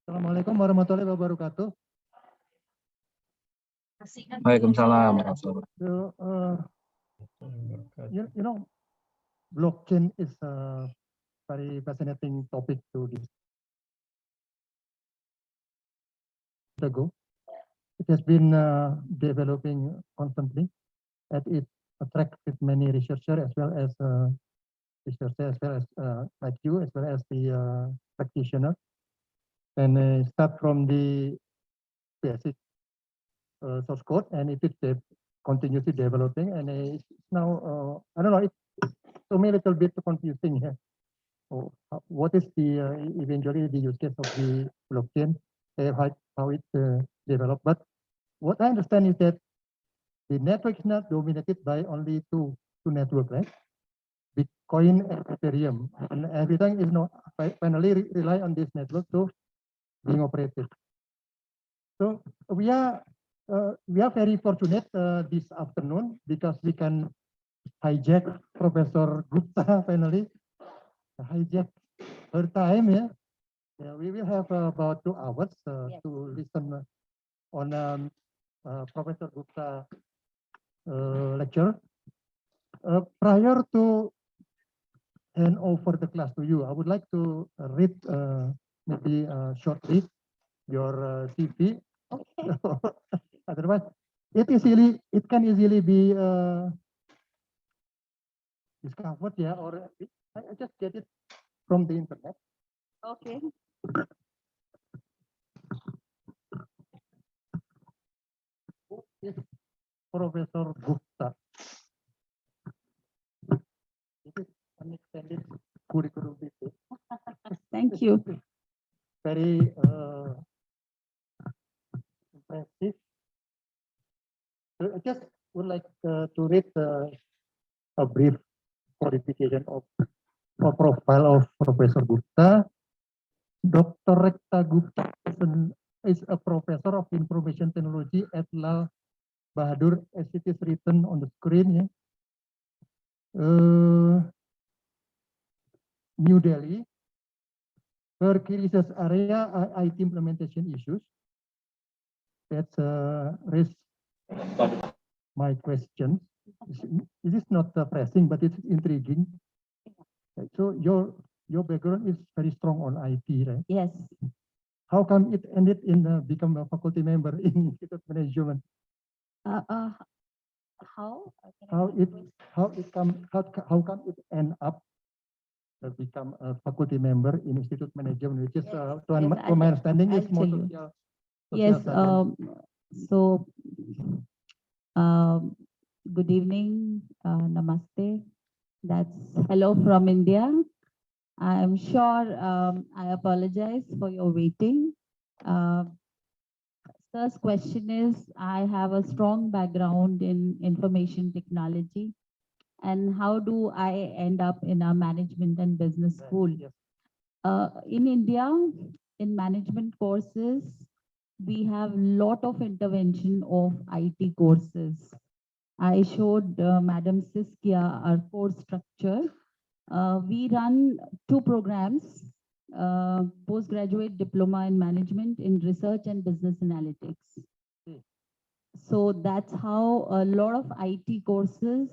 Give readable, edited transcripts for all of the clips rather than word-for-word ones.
Assalamualaikum warahmatullahi wabarakatuh. Waalaikumsalam. So, you know, blockchain is a very fascinating topic to discuss. Ago, it has been developing constantly, and it attracted many researchers as well as like you, as well as the practitioner. And start from the basic source code, and it is continuously developing, and it's now I don't know. It's to me a little bit confusing here. So, what is the eventually the use case of the blockchain? How it developed? But what I understand is that the network is not dominated by only two networks, right? Bitcoin and Ethereum, and everything is not finally rely on this network to being operated. So we are very fortunate this afternoon because we can hijack Professor Gupta finally, hijack her time. Yeah, we will have about 2 hours to listen on Professor Gupta lecture. Prior to hand over the class to you, I would like to read maybe shortly your CV. Okay. Otherwise, it can easily be discovered, yeah, or I just get it from the internet. Okay. Who is Professor Gupta? It is an extended curriculum vitae. Thank you. Very impressive. So I just would like to read a brief qualification of or profile of Professor Gupta. Dr. Rekta Gupta is a professor of information technology at Lal Bahadur, as it is written on the screen. Yeah. New Delhi. Her key research area are IT implementation issues. That's raised my question. This is not pressing, but it's intriguing. So your background is very strong on IT, right? Yes. How come it ended in become a faculty member in Institute Management? How? How come it end up become a faculty member in Institute Management, which is to my understanding is more social. Yes. So good evening, namaste. That's hello from India. I am sure I apologize for your waiting. First question is, I have a strong background in information technology, and how do I end up in a management and business school? Yes. In India, in management courses, we have lot of intervention of IT courses. I showed Madam Siskia our course structure. We run 2 programs, postgraduate diploma in management in research and business analytics. So that's how a lot of IT courses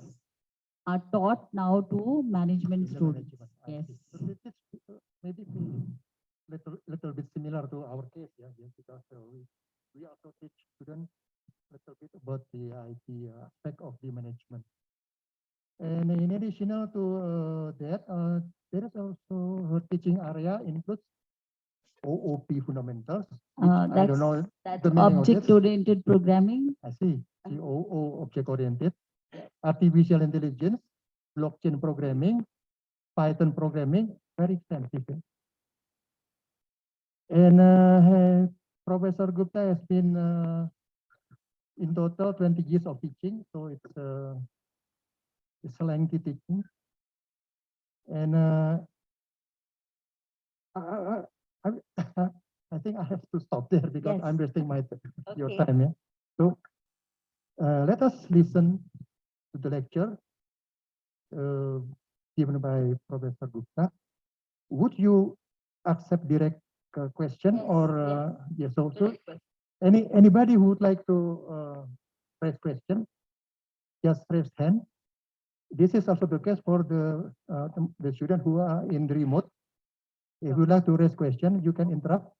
are taught now to management students. Yes. Maybe little bit similar to our case, yeah, because we also teach students little bit about the IT aspect of the management. And in addition to that, there is also her teaching area includes OOP fundamentals. I don't know that's the meaning of this. object-oriented programming. I see. OO, object-oriented, artificial intelligence, blockchain programming, Python programming, very extensive. And Professor Gupta has been in total 20 years of teaching, so it's a lengthy teaching. And I think I have to stop there because I'm wasting your time. Yeah. So let us listen to the lecture given by Professor Gupta. Would you accept direct a question Yes, or yes also. Anybody who would like to raise question, just raise hand. This is also the case for the student who are in the remote. If you like to raise question, you can interrupt.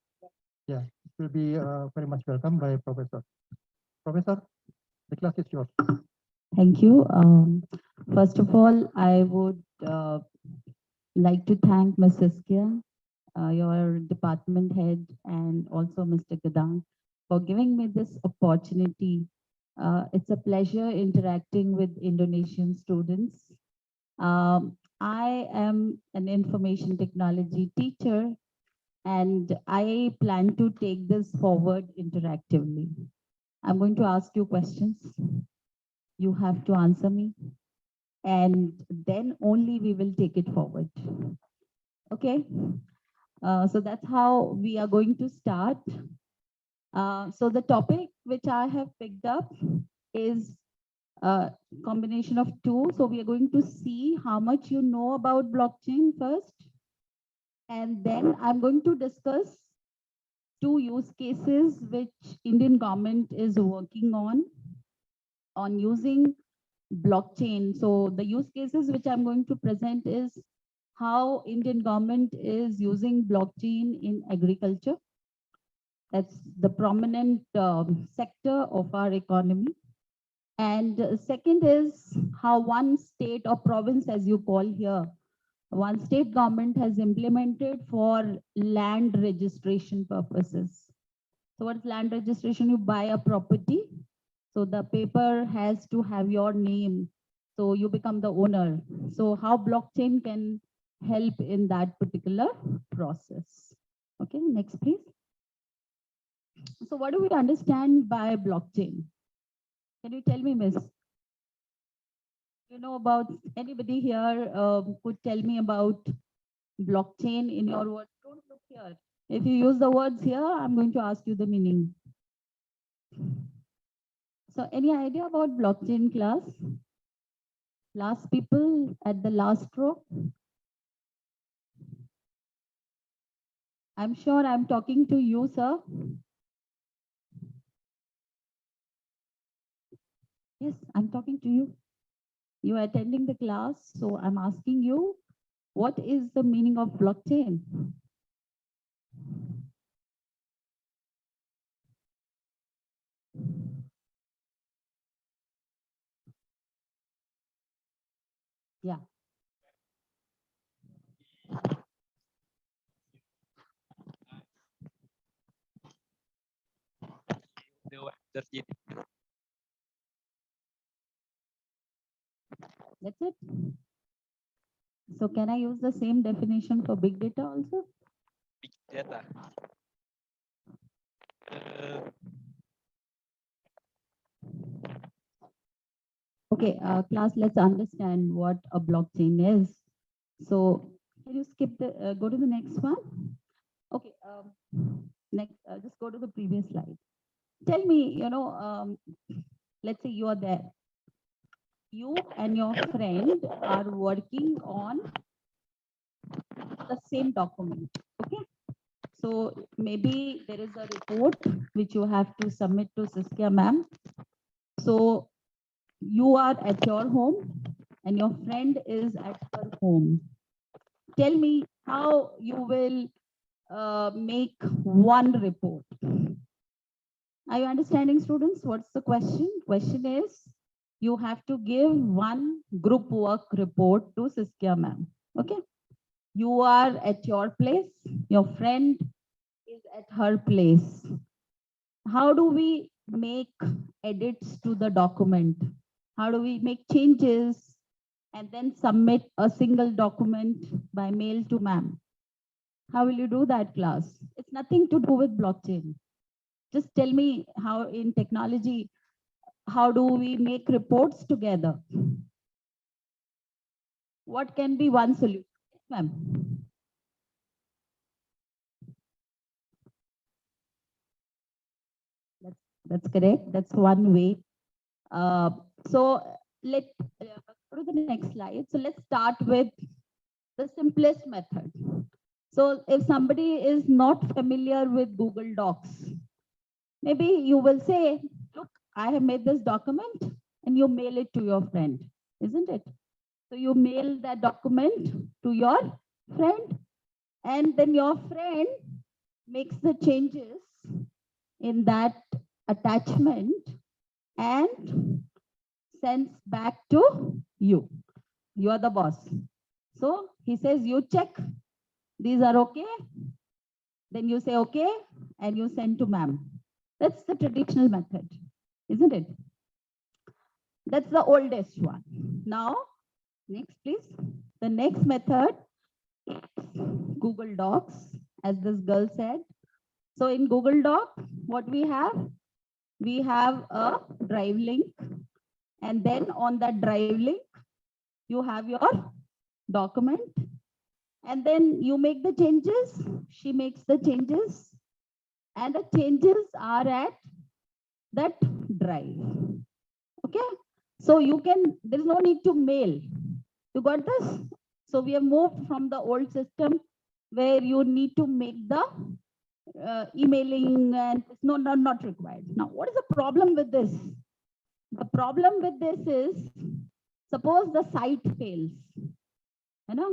Yeah, it will be very much welcome by Professor. Professor, the class is yours. Thank you. First of all, I would like to thank Ms. Saskia, your department head, and also Mr. Gadang for giving me this opportunity. It's a pleasure interacting with Indonesian students. I am an information technology teacher, and I plan to take this forward interactively. I'm going to ask you questions. You have to answer me, and then only we will take it forward. Okay? So that's how we are going to start. So the topic which I have picked up is a combination of two. So we are going to see how much you know about blockchain first. And then I'm going to discuss two use cases which Indian government is working on using blockchain. So the use cases which I'm going to present is how Indian government is using blockchain in agriculture. That's the prominent sector of our economy. And second is how one state or province, as you call here, one state government has implemented for land registration purposes. So what's land registration? You buy a property. So the paper has to have your name. So you become the owner. So how blockchain can help in that particular process. Okay, next please. So what do we understand by blockchain? Can you tell me, Miss? You know about anybody here could tell me about blockchain in your words? Don't look here. If you use the words here, I'm going to ask you the meaning. So any idea about blockchain class? Last people at the last row. I'm sure I'm talking to you, sir. Yes, I'm talking to you. You are attending the class, so I'm asking you, what is the meaning of blockchain? Yeah. That's it. So can I use the same definition for big data also? Big data. Okay, class, let's understand what a blockchain is. So can you skip the, go to the next one? Okay, next, just go to the previous slide. Tell me, let's say you are there. You and your friend are working on the same document, okay? So maybe there is a report which you have to submit to Saskia ma'am. So you are at your home and your friend is at her home. Tell me how you will make one report. Are you understanding, students? What's the question? Question is, you have to give one group work report to Saskia ma'am. Okay. You are at your place, your friend is at her place. How do we make edits to the document? How do we make changes and then submit a single document by mail to ma'am? How will you do that, class? It's nothing to do with blockchain. Just tell me how in technology, how do we make reports together? What can be one solution? Yes, ma'am. That's correct. That's one way. So let go to the next slide. So let's start with the simplest method. So if somebody is not familiar with Google Docs, maybe you will say, look, I have made this document, and you mail it to your friend, isn't it? So you mail that document to your friend, and then your friend makes the changes in that attachment and sends back to you. You are the boss. So he says, you check, these are okay. Then you say okay, and you send to ma'am. That's the traditional method, isn't it? That's the oldest one. Now, next please. The next method is Google Docs, as this girl said. So in Google Doc, what we have? We have a drive link. And then on that drive link, you have your document. And then you make the changes. She makes the changes. And the changes are at that drive. Okay. So you can, there's no need to mail. You got this? So we have moved from the old system where you need to make the emailing, and it's not required. Now, what is the problem with this? The problem with this is, suppose the site fails. You know,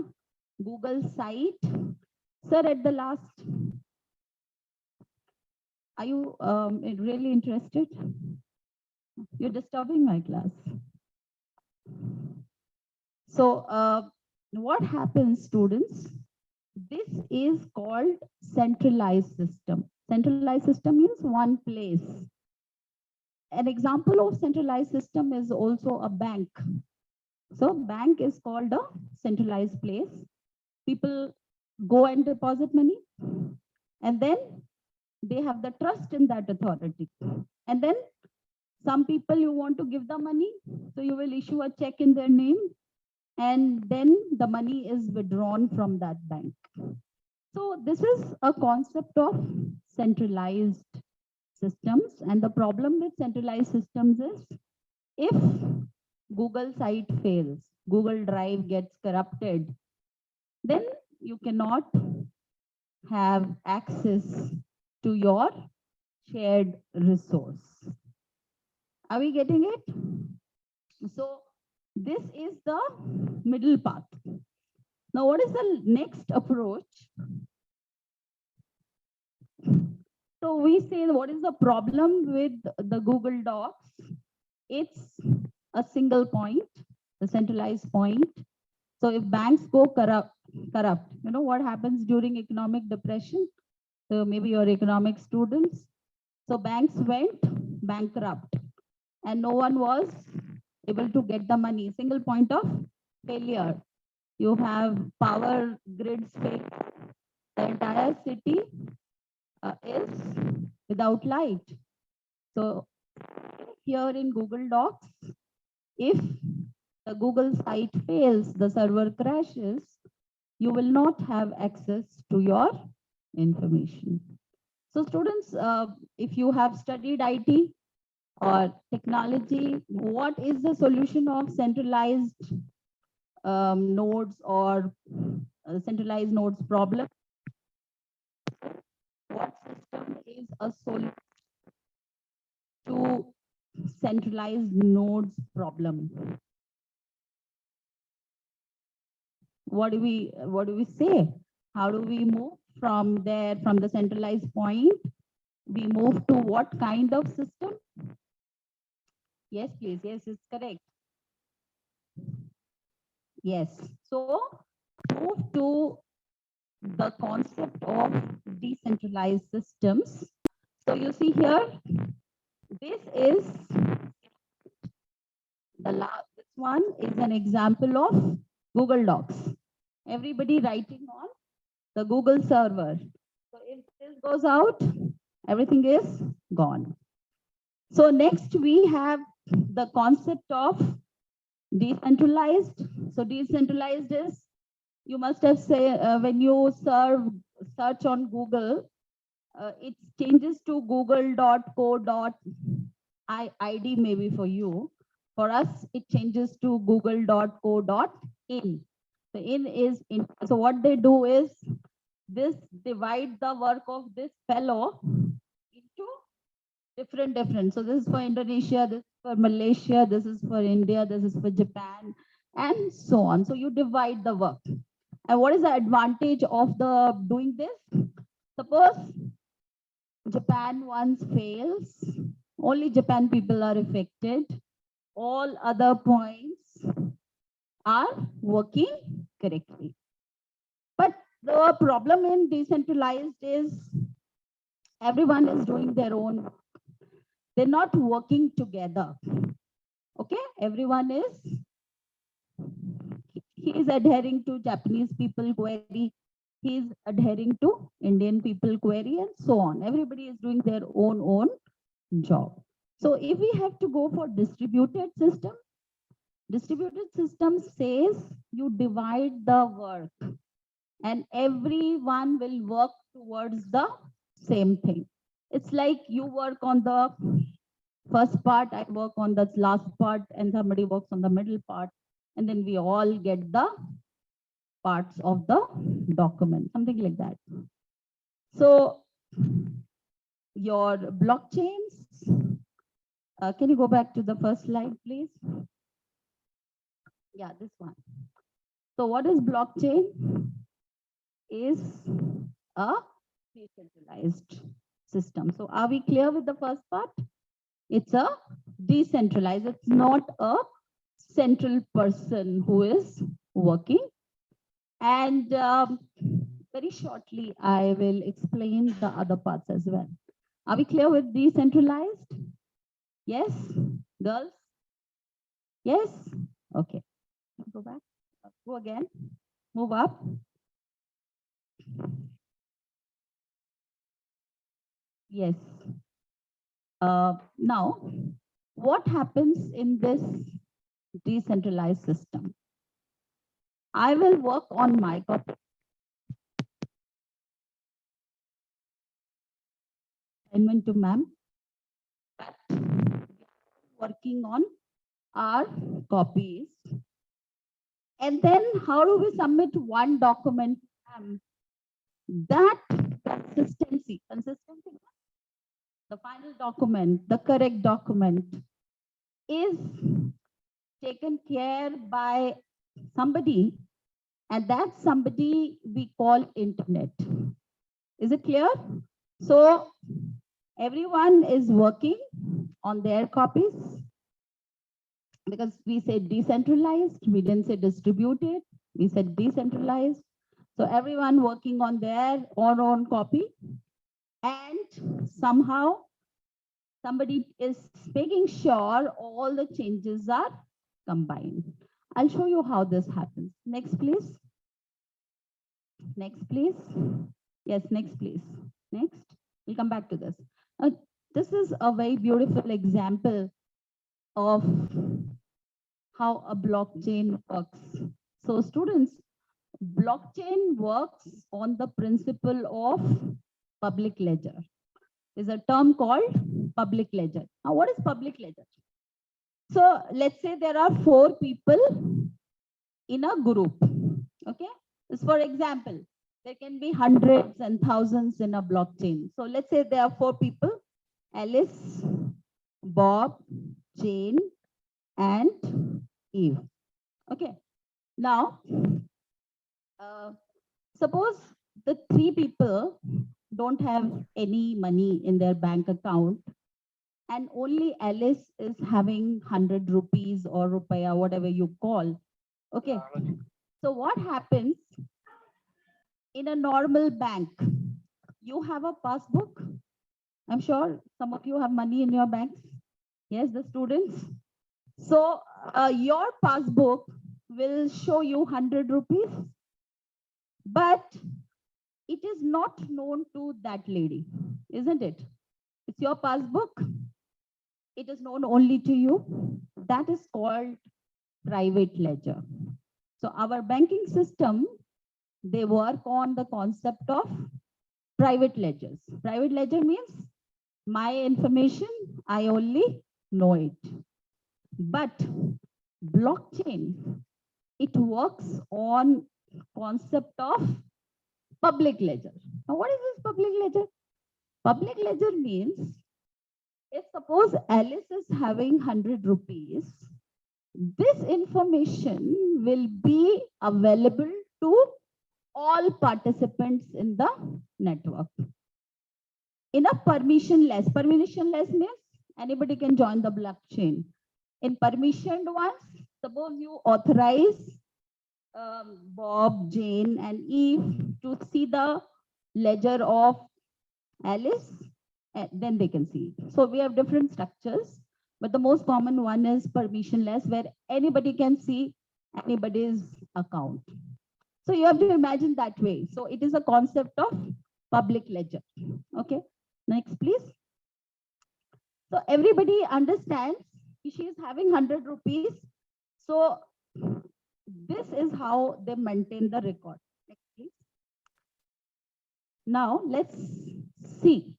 Google site. Sir, at the last, are you really interested? You're disturbing my class. So what happens, students? This is called centralized system. Centralized system means one place. An example of centralized system is also a bank. So bank is called a centralized place. People go and deposit money, and then they have the trust in that authority. And then some people you want to give the money, so you will issue a check in their name, and then the money is withdrawn from that bank. So this is a concept of centralized systems. And the problem with centralized systems is, if Google site fails, Google Drive gets corrupted, then you cannot have access to your shared resource. Are we getting it? So this is the middle path. Now, what is the next approach? So we say, what is the problem with the Google Docs? It's a single point, the centralized point. So if banks go corrupt, you know what happens during economic depression? So maybe you're economic students. So banks went bankrupt and no one was able to get the money. Single point of failure. You have power grids fail. The entire city is without light. So here in Google Docs, if the Google site fails, the server crashes, you will not have access to your information. So students, if you have studied IT or technology, what is the solution of centralized nodes or centralized nodes problem? What system is a solution to centralized nodes problem? What do we say? How do we move from there, from the centralized point? We move to what kind of system? Yes, please. Yes, it's correct. Yes. So move to the concept of decentralized systems. So you see here, this is this one is an example of Google Docs. Everybody writing on the Google server. So if this goes out, everything is gone. So next we have the concept of decentralized. So decentralized is, you must have said when you search on Google, it changes to google.co.id maybe for you. For us, it changes to google.co.in. So in is in. So what they do is, this divide the work of this fellow into different. So this is for Indonesia, this is for Malaysia, this is for India, this is for Japan, and so on. So you divide the work. And what is the advantage of the doing this? Suppose Japan once fails, only Japan people are affected. All other points are working correctly. But the problem in decentralized is everyone is doing their own work. They're not working together. Okay, everyone he is adhering to Japanese people query, he is adhering to Indian people query, and so on. Everybody is doing their own job. So if we have to go for distributed system says you divide the work and everyone will work towards the same thing. It's like you work on the first part, I work on the last part, and somebody works on the middle part, and then we all get the parts of the document, something like that. So your blockchains, can you go back to the first slide, please? Yeah, this one. So what is blockchain? Is a decentralized system. So are we clear with the first part? It's a decentralized. It's not a central person who is working. And very shortly, I will explain the other parts as well. Are we clear with decentralized? Yes, girls? Yes? Okay. Go back. Go again. Move up. Yes. Now, what happens in this decentralized system? I will work on my copy. Assignment to ma'am. Working on our copies. And then how do we submit one document? That consistency, the final document, the correct document is taken care by somebody, and that somebody we call internet. Is it clear? So everyone is working on their copies because we said decentralized, we didn't say distributed, we said decentralized. So everyone working on their own copy, and somehow somebody is making sure all the changes are combined. I'll show you how this happens. Next, please. Next, please. Yes, next, please. Next. We'll come back to this. This is a very beautiful example of how a blockchain works. So students, blockchain works on the principle of public ledger. There's a term called public ledger. Now, what is public ledger? So let's say there are 4 people in a group. Okay. This, for example, there can be hundreds and thousands in a blockchain. So let's say there are 4 people, Alice, Bob, Jane, and Eve. Okay. Now, suppose the 3 people don't have any money in their bank account, and only Alice is having 100 rupees or rupaya, whatever you call. Okay. So what happens in a normal bank? You have a passbook. I'm sure some of you have money in your banks. Yes, the students. So your passbook will show you 100 rupees, but it is not known to that lady, isn't it? It's your passbook. It is known only to you. That is called private ledger. So our banking system, they work on the concept of private ledgers. Private ledger means my information, I only know it. But blockchain, it works on concept of public ledger. Now, what is this public ledger? Public ledger means if suppose Alice is having 100 rupees, this information will be available to all participants in the network. In a permissionless means anybody can join the blockchain. In permissioned ones, suppose you authorize Bob, Jane, and Eve to see the ledger of Alice, then they can see it. So we have different structures, but the most common one is permissionless, where anybody can see anybody's account. So you have to imagine that way. So it is a concept of public ledger. Okay, next please. So everybody understands she is having 100 rupees. So this is how they maintain the record. Next, please. Now let's see.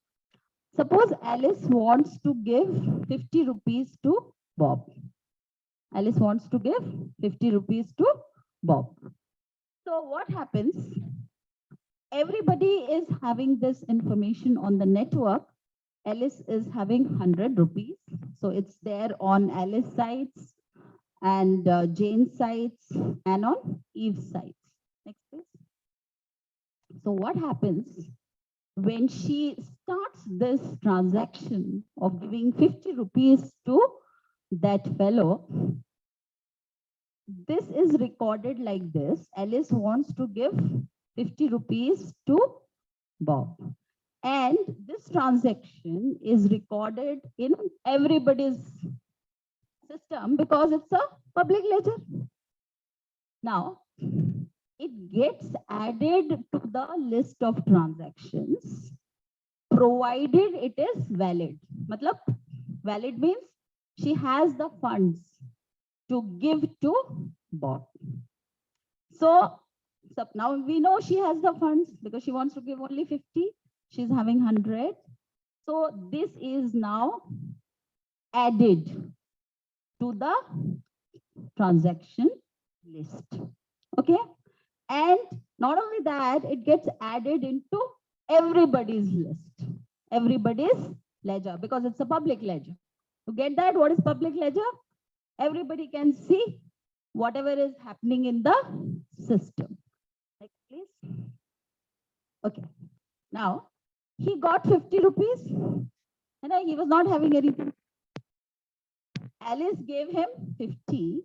Suppose Alice wants to give 50 rupees to Bob. Alice wants to give 50 rupees to Bob. So what happens? Everybody is having this information on the network. Alice is having 100 rupees. So it's there on Alice sites and Jane sites and on Eve sites. Next, please. So what happens when she starts this transaction of giving 50 rupees to that fellow? This is recorded like this. Alice wants to give 50 rupees to Bob. And this transaction is recorded in everybody's system because it's a public ledger. Now, it gets added to the list of transactions, provided it is valid. Matlab, valid means she has the funds to give to Bob. So now we know she has the funds because she wants to give only 50. She's having 100. So this is now added to the transaction list. Okay. And not only that, it gets added into everybody's list, everybody's ledger, because it's a public ledger. To get that, what is public ledger? Everybody can see whatever is happening in the system. Next, please. Okay. Now, he got 50 rupees and he was not having anything. Alice gave him 50.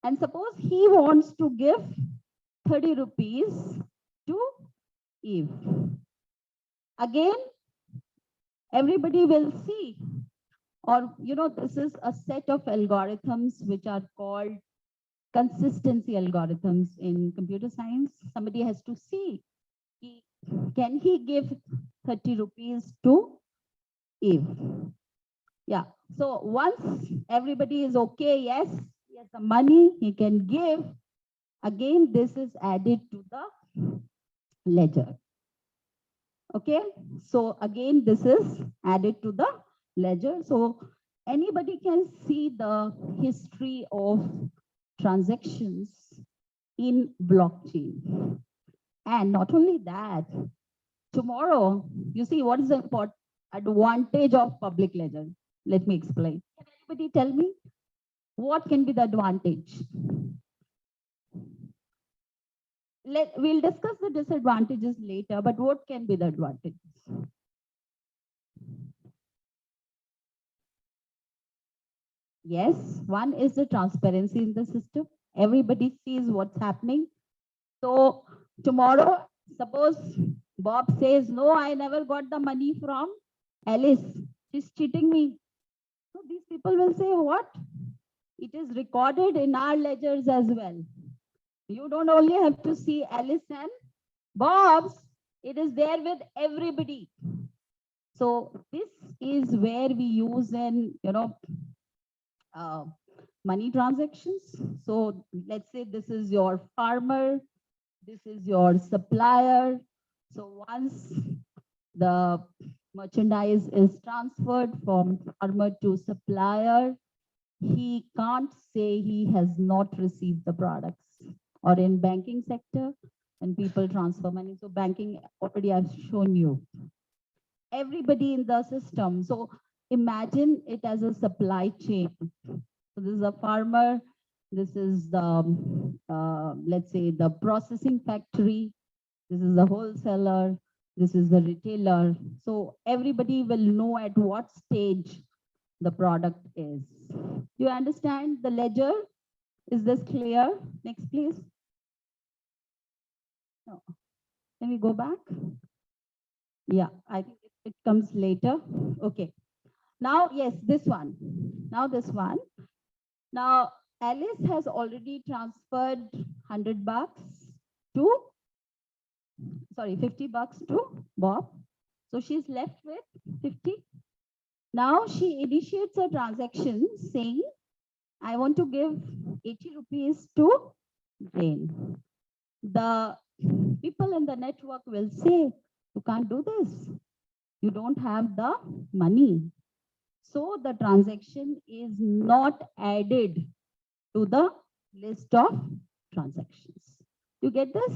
And suppose he wants to give 30 rupees to Eve. Again, everybody will see, or this is a set of algorithms which are called consistency algorithms in computer science. Somebody has to see, can he give 30 rupees to Eve? Yeah. So once everybody is okay, yes, he has the money, he can give. Again, this is added to the ledger. Okay. So again, this is added to the ledger. So anybody can see the history of transactions in blockchain. And not only that, tomorrow, you see what is the advantage of public ledger? Let me explain. Can anybody tell me what can be the advantage? We'll discuss the disadvantages later, but what can be the advantages? Yes, one is the transparency in the system. Everybody sees what's happening. So tomorrow, suppose Bob says, no, I never got the money from Alice. She's cheating me. So these people will say, what? It is recorded in our ledgers as well. You don't only have to see Alice and Bob's, it is there with everybody. So this is where we use money transactions. So let's say this is your farmer, this is your supplier. So once the merchandise is transferred from farmer to supplier, he can't say he has not received the products. Or in banking sector, when people transfer money. So banking already I've shown you. Everybody in the system. So imagine it as a supply chain. So this is a farmer. This is the, let's say, the processing factory. This is the wholesaler. This is the retailer. So everybody will know at what stage the product is. Do you understand the ledger? Is this clear? Next, please. No. Can we go back? Yeah, I think it comes later. Okay. Now, yes, this one. Now this one. Now, Alice has already transferred 100 bucks to, sorry, 50 bucks to Bob. So she's left with 50. Now she initiates a transaction saying, I want to give 80 rupees to Jane. The people in the network will say, you can't do this. You don't have the money. So the transaction is not added to the list of transactions. You get this?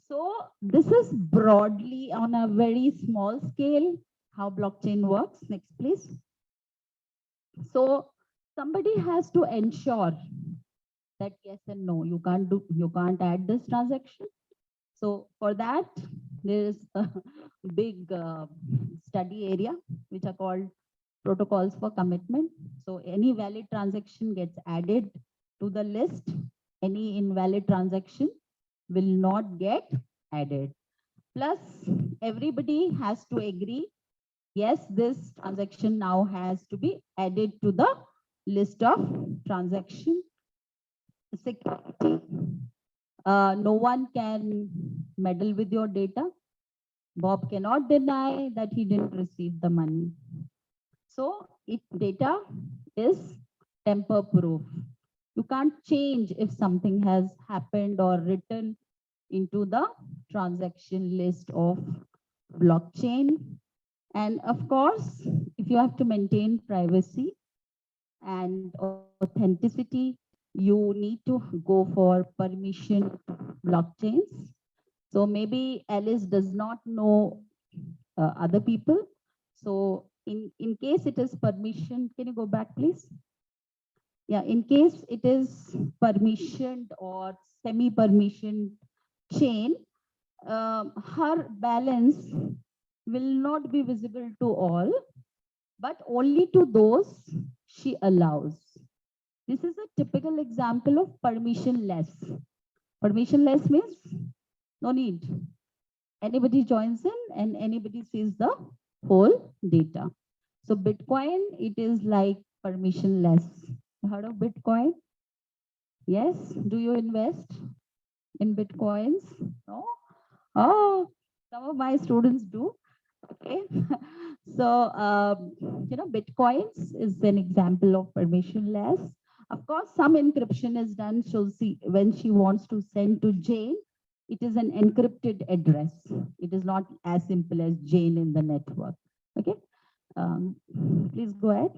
So this is broadly on a very small scale how blockchain works. Next, please. So somebody has to ensure that yes and no, you can't add this transaction. So for that, there is a big study area which are called protocols for commitment. So any valid transaction gets added to the list. Any invalid transaction will not get added. Plus, everybody has to agree, yes, this transaction now has to be added to the list of transaction. Security. No one can meddle with your data. Bob cannot deny that he didn't receive the money. So data is tamper proof. You can't change if something has happened or written into the transaction list of blockchain. And of course, if you have to maintain privacy and authenticity, you need to go for permission blockchains. So maybe Alice does not know other people. So in case it is permission, can you go back, please? Yeah, in case it is permissioned or semi-permissioned chain, her balance will not be visible to all, but only to those she allows. This is a typical example of permissionless. Permissionless means no need. Anybody joins in and anybody sees the whole data. So Bitcoin, it is like permissionless. You heard of Bitcoin? Yes. Do you invest in Bitcoins? No? Oh, some of my students do. Okay. So, Bitcoins is an example of permissionless. Of course, some encryption is done. So see, when she wants to send to Jane, it is an encrypted address. It is not as simple as Jane in the network. Okay. Please go ahead.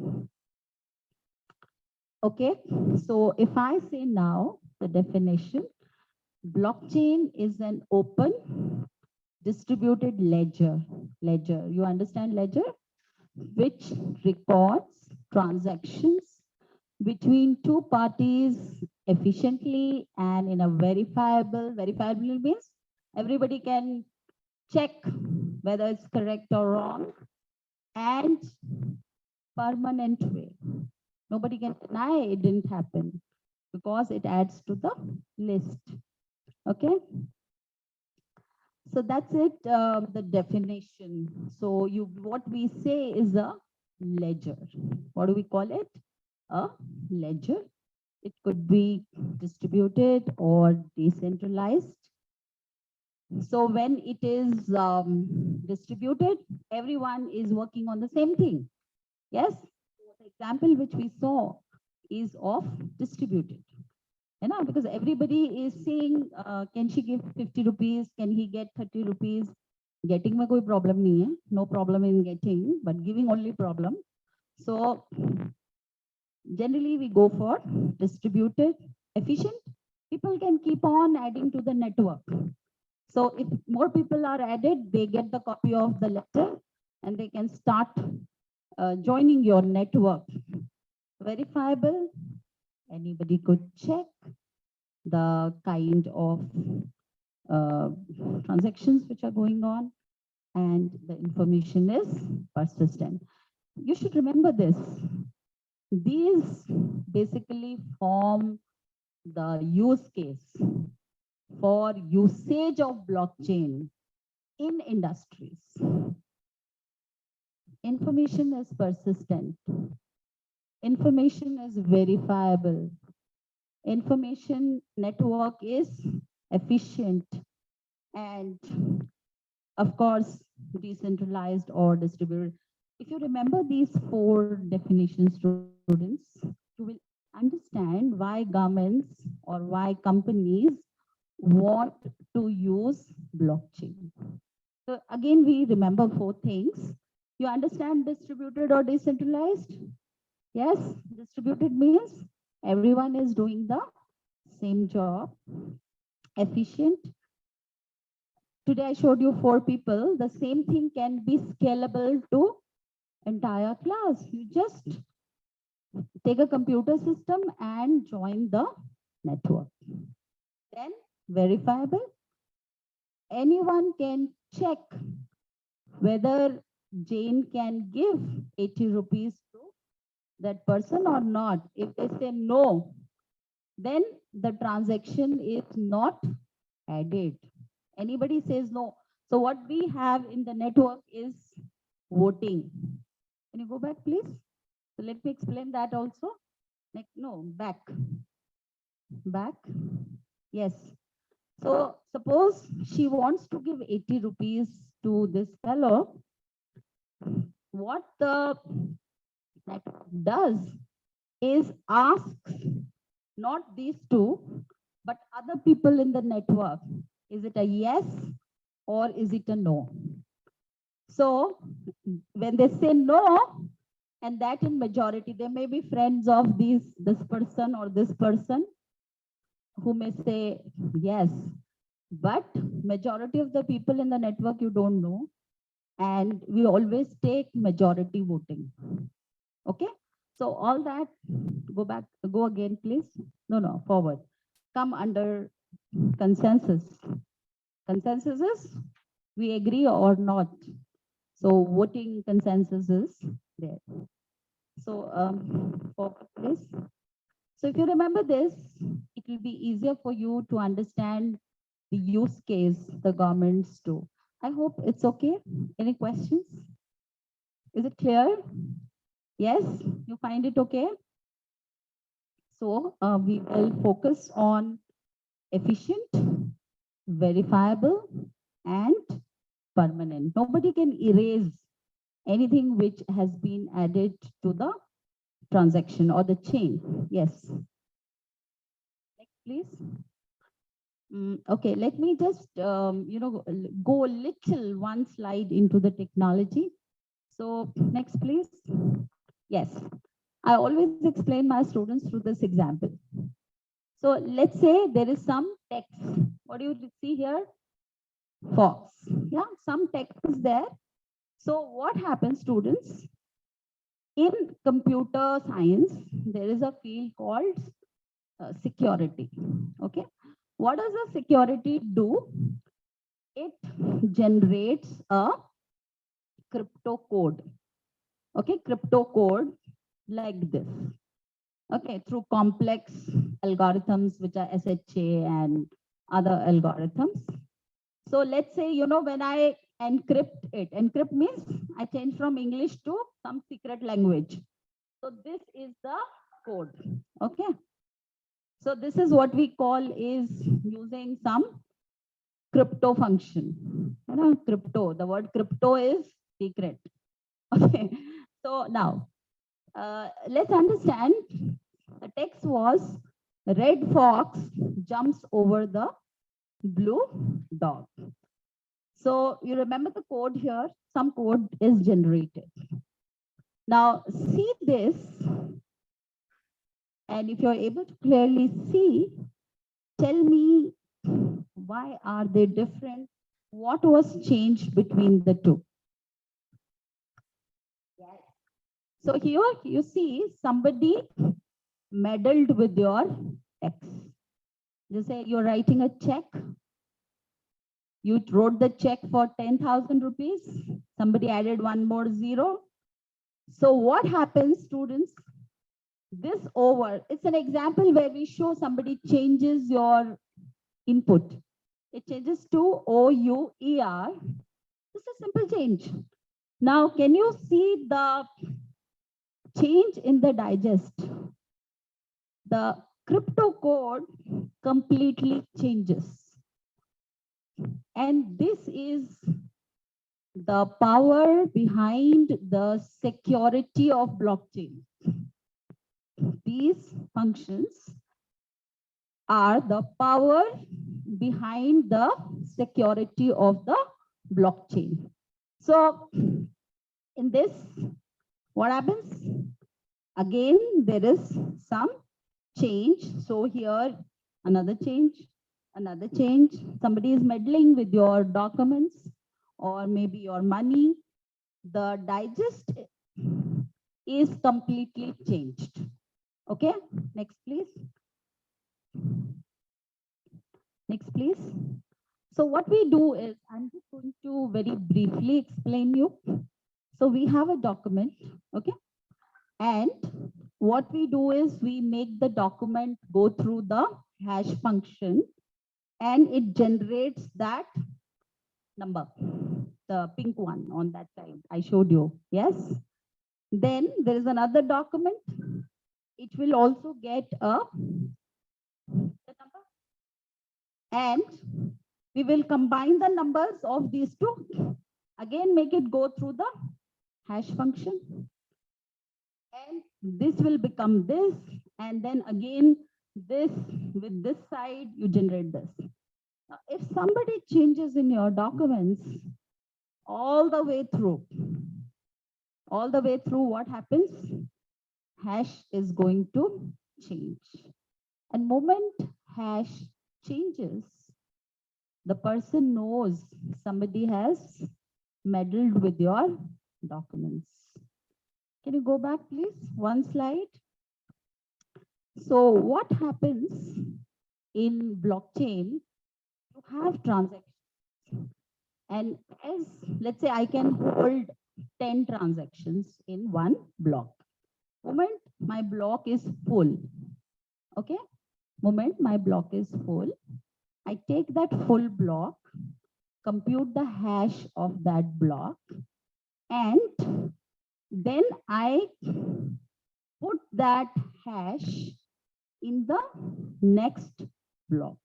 Okay. So if I say now the definition, blockchain is an open distributed ledger. Ledger, you understand ledger? Which records transactions between two parties efficiently and in a verifiable means everybody can check whether it's correct or wrong, and permanent way. Nobody can deny it didn't happen because it adds to the list. Okay. So that's it, the definition. So what we say is a ledger. What do we call it? A ledger. It could be distributed or decentralized. So when it is distributed, everyone is working on the same thing. Yes. The example which we saw is of distributed. You know, because everybody is saying, can she give 50 rupees? Can he get 30 rupees? Getting mein koi problem nahi hai. No problem in getting, but giving only problem. So generally we go for distributed, efficient. People can keep on adding to the network. So if more people are added, they get the copy of the letter and they can start joining your network. Verifiable, anybody could check the kind of uh, transactions which are going on, and the information is persistent. You should remember this. These basically form the use case for usage of blockchain in industries. Information is persistent. Information is verifiable. Information network is efficient, and of course, decentralized or distributed. If you remember these four definitions, students, you will understand why governments or why companies want to use blockchain. So again, we remember four things. You understand distributed or decentralized? Yes, distributed means everyone is doing the same job. Efficient. Today I showed you four people. The same thing can be scalable to entire class. You just take a computer system and join the network. Then verifiable. Anyone can check whether Jane can give 80 rupees to that person or not. If they say no, then the transaction is not added. Anybody says no. So what we have in the network is voting. Can you go back, please? So let me explain that also. Like, no, back. Back. Yes. So suppose she wants to give 80 rupees to this fellow. What the network does is asks not these two, but other people in the network. Is it a yes or is it a no? So when they say no, and that in majority, they may be friends of this person or this person who may say yes, but majority of the people in the network you don't know, and we always take majority voting. Okay, so all that, go back, go again, please. No, forward. Come under consensus. Consensus is we agree or not. So voting consensus is there. So forward, please. So if you remember this, it will be easier for you to understand the use case the governments do. I hope it's okay. Any questions? Is it clear? Yes, you find it okay? So we will focus on efficient, verifiable, and permanent. Nobody can erase anything which has been added to the transaction or the chain. Yes. Next, please. Okay, let me just go a little one slide into the technology. So next, please. Yes, I always explain my students through this example. So let's say there is some text. What do you see here? Fox. Yeah, some text is there. So what happens, students? In computer science, there is a field called security. Okay. What does the security do? It generates a crypto code. Okay, crypto code like this. Okay, through complex algorithms, which are SHA and other algorithms. So let's say, when I encrypt it, encrypt means I change from English to some secret language. So this is the code. Okay. So this is what we call is using some crypto function. Crypto, the word crypto is secret. Okay. So now, let's understand. The text was red fox jumps over the blue dog. So you remember the code here, some code is generated. Now see this, and if you're able to clearly see, tell me Why are they different? What was changed between the two? So here you see somebody meddled with your text. You say you're writing a check. You wrote the check for 10,000 rupees. Somebody added one more zero. So what happens, students? This over, it's an example where we show somebody changes your input. It changes to OUER. This is a simple change. Now, can you see the change in the digest? The crypto code completely changes. And this is the power behind the security of blockchain. These functions are the power behind the security of the blockchain. So in this, what happens? Again, there is some change. So here, another change, another change. Somebody is meddling with your documents or maybe your money. The digest is completely changed. Okay, next please. Next please. So what we do is, I'm just going to very briefly explain you. So we have a document, okay? And what we do is we make the document go through the hash function and it generates that number, the pink one on that side I showed you, yes? Then there is another document. It will also get a the number. And we will combine the numbers of these two. Again, make it go through the hash function. And this will become this. And then again, this with this side, you generate this. Now, if somebody changes in your documents all the way through, what happens? Hash is going to change. And moment hash changes, the person knows somebody has meddled with your documents. Can you go back, please? One slide. So what happens in blockchain? You have transactions. And as, let's say I can hold 10 transactions in one block. Moment my block is full, okay? Moment my block is full, I take that full block, compute the hash of that block, and then I put that hash in the next block.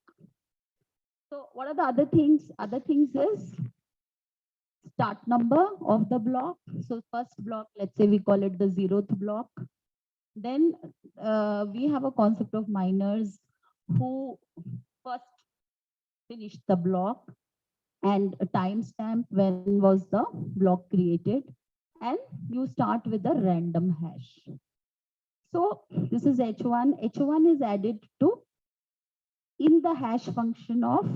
So what are the other things? Other things is start number of the block. So first block, let's say we call it the 0th block. Then we have a concept of miners who first finished the block and a timestamp when was the block created, and you start with a random hash. So this is H1. H1 is added to in the hash function of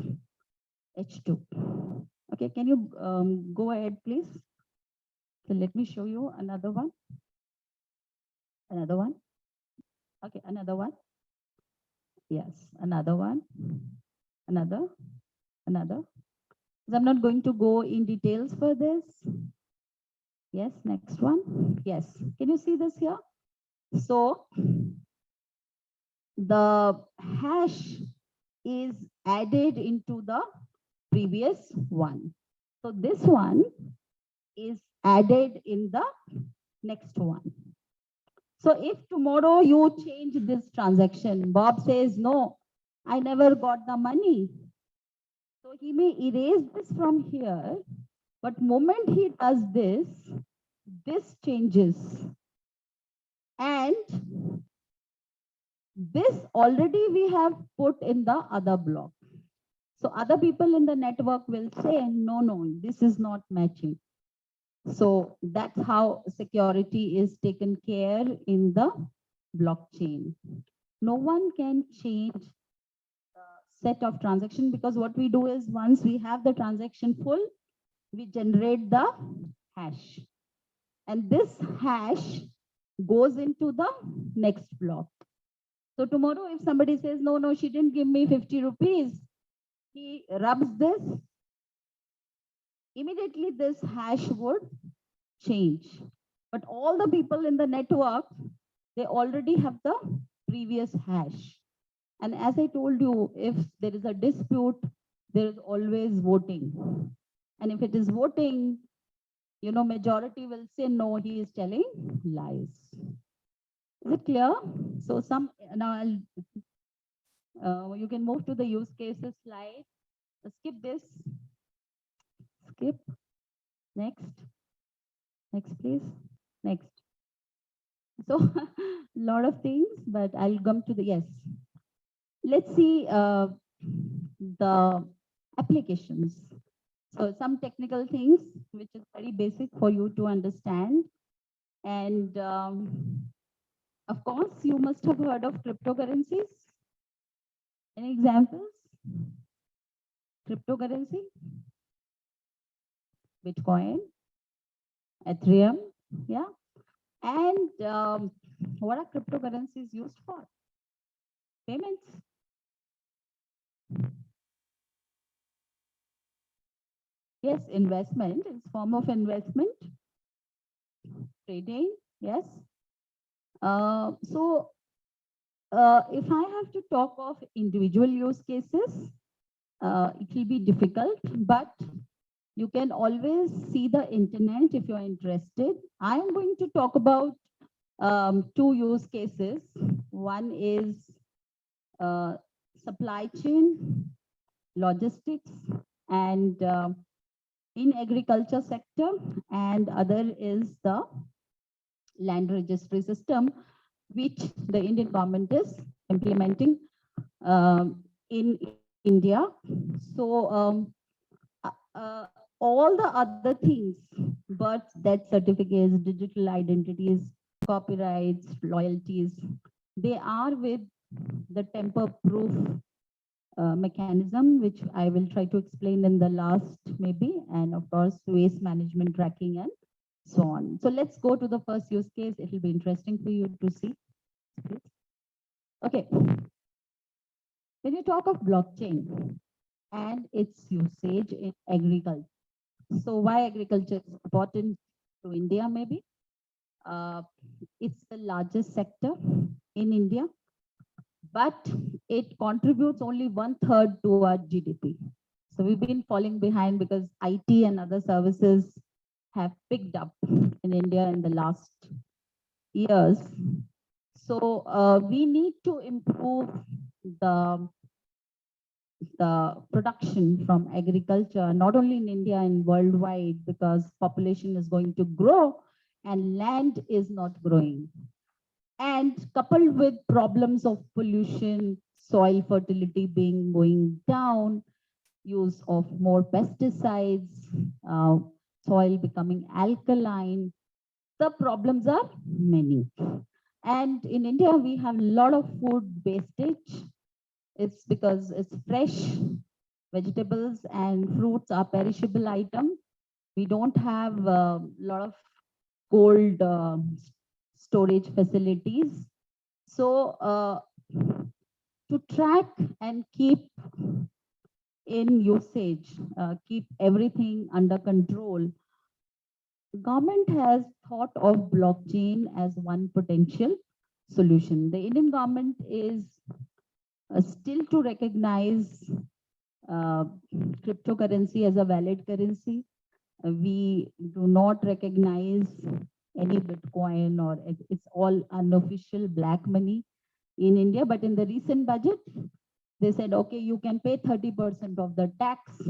H2. Okay, can you go ahead, please? So let me show you another one. Another one. Okay, another one. Yes, another one. Another. So I'm not going to go in details for this. Yes, next one. Yes, can you see this here? So the hash is added into the previous one. So this one is added in the next one. So if tomorrow you change this transaction, Bob says, no, I never got the money. So he may erase this from here, but moment he does this, this changes. And this already we have put in the other block. So other people in the network will say, no, this is not matching. So that's how security is taken care in the blockchain. No one can change the set of transaction, because what we do is once we have the transaction full, we generate the hash. And this hash goes into the next block. So tomorrow, if somebody says, no, no, she didn't give me 50 rupees, he rubs this, immediately this hash would change. But all the people in the network, they already have the previous hash. And as I told you, if there is a dispute, there is always voting. And if it is voting, you know, majority will say, no, he is telling lies. Is it clear? So now you can move to the use cases slide. Skip this. Skip. Next. Next, please. Next. So a lot of things, but I'll come to the, yes. Let's see the applications. So some technical things, which is very basic for you to understand. And of course, you must have heard of cryptocurrencies. Any examples? Cryptocurrency? Bitcoin, Ethereum, yeah. And what are cryptocurrencies used for? Payments. Yes, investment is form of investment. Trading, yes. So if I have to talk of individual use cases, it will be difficult, but you can always see the internet if you're interested. I am going to talk about two use cases. One is supply chain, logistics, and in agriculture sector, and other is the land registry system, which the Indian government is implementing in India. So all the other things, birth, death certificates, digital identities, copyrights, loyalties, they are with the tamper-proof mechanism, which I will try to explain in the last maybe, and of course, waste management tracking and so on. So let's go to the first use case. It will be interesting for you to see. Okay. When you talk of blockchain and its usage in agriculture, so why agriculture is important to India maybe? It's the largest sector in India, but it contributes only 1/3 to our GDP. So we've been falling behind because IT and other services have picked up in India in the last years. So we need to improve the production from agriculture, not only in India and worldwide, because population is going to grow and land is not growing. And coupled with problems of pollution, soil fertility being going down, use of more pesticides, soil becoming alkaline, the problems are many. And in India, we have a lot of food wastage. It's because it's fresh vegetables and fruits are perishable item. We don't have a lot of cold storage facilities. So to track and keep in usage, keep everything under control, government has thought of blockchain as one potential solution. The Indian government is still to recognize cryptocurrency as a valid currency. We do not recognize any Bitcoin, or it's all unofficial black money in India. But in the recent budget, they said, okay, you can pay 30% of the tax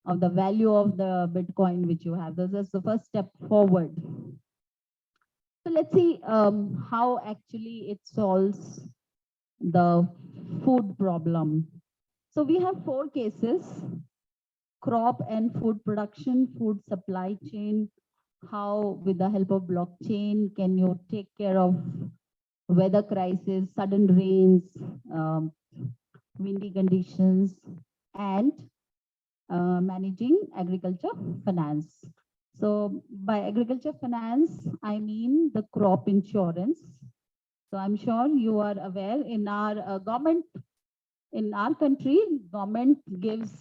of the value of the Bitcoin which you have. This is the first step forward. So let's see how actually it solves the food problem. So we have 4 cases: crop and food production, food supply chain. How, with the help of blockchain, can you take care of weather crisis, sudden rains, windy conditions, and managing agriculture finance. So by agriculture finance, I mean the crop insurance. So I'm sure you are aware in our government, in our country, government gives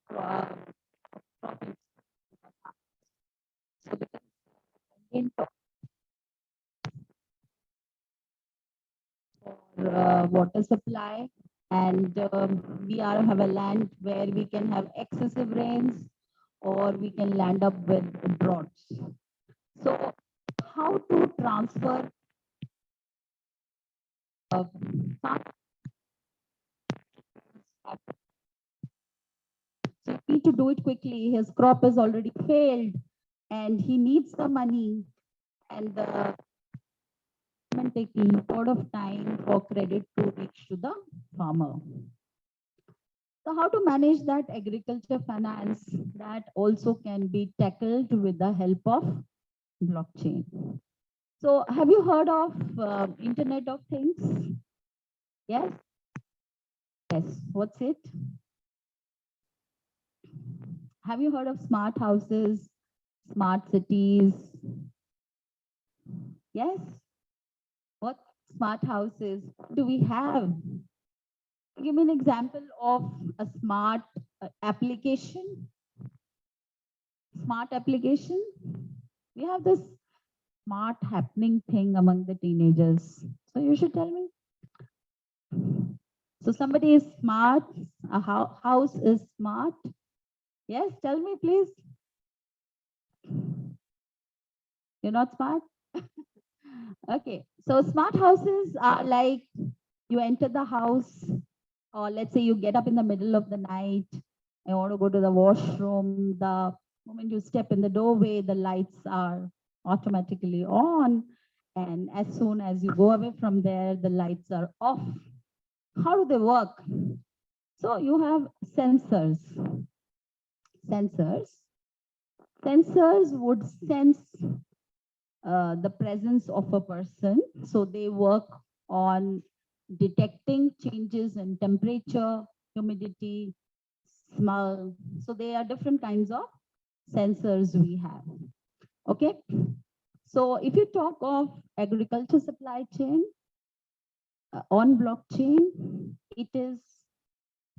crop in water supply, and we have a land where we can have excessive rains or we can land up with droughts. So how to transfer farm, so you need to do it quickly. His crop has already failed and he needs the money, and the government taking a lot of time for credit to reach to the farmer. So how to manage that agriculture finance, that also can be tackled with the help of blockchain. So have you heard of Internet of Things? Yes? Yes. What's it? Have you heard of smart houses, smart cities? Yes? What smart houses do we have? Give me an example of a smart application. Smart application. We have this smart happening thing among the teenagers. So you should tell me. So somebody is smart, a house is smart. Yes, tell me please. You're not smart? Okay, so smart houses are like you enter the house, or let's say you get up in the middle of the night, you want to go to the washroom. The moment you step in the doorway, the lights are automatically on. And as soon as you go away from there, the lights are off. How do they work? So you have sensors. Sensors. Sensors would sense the presence of a person. So they work on detecting changes in temperature, humidity, smell. So there are different kinds of sensors we have. Okay. So if you talk of agriculture supply chain on blockchain, it is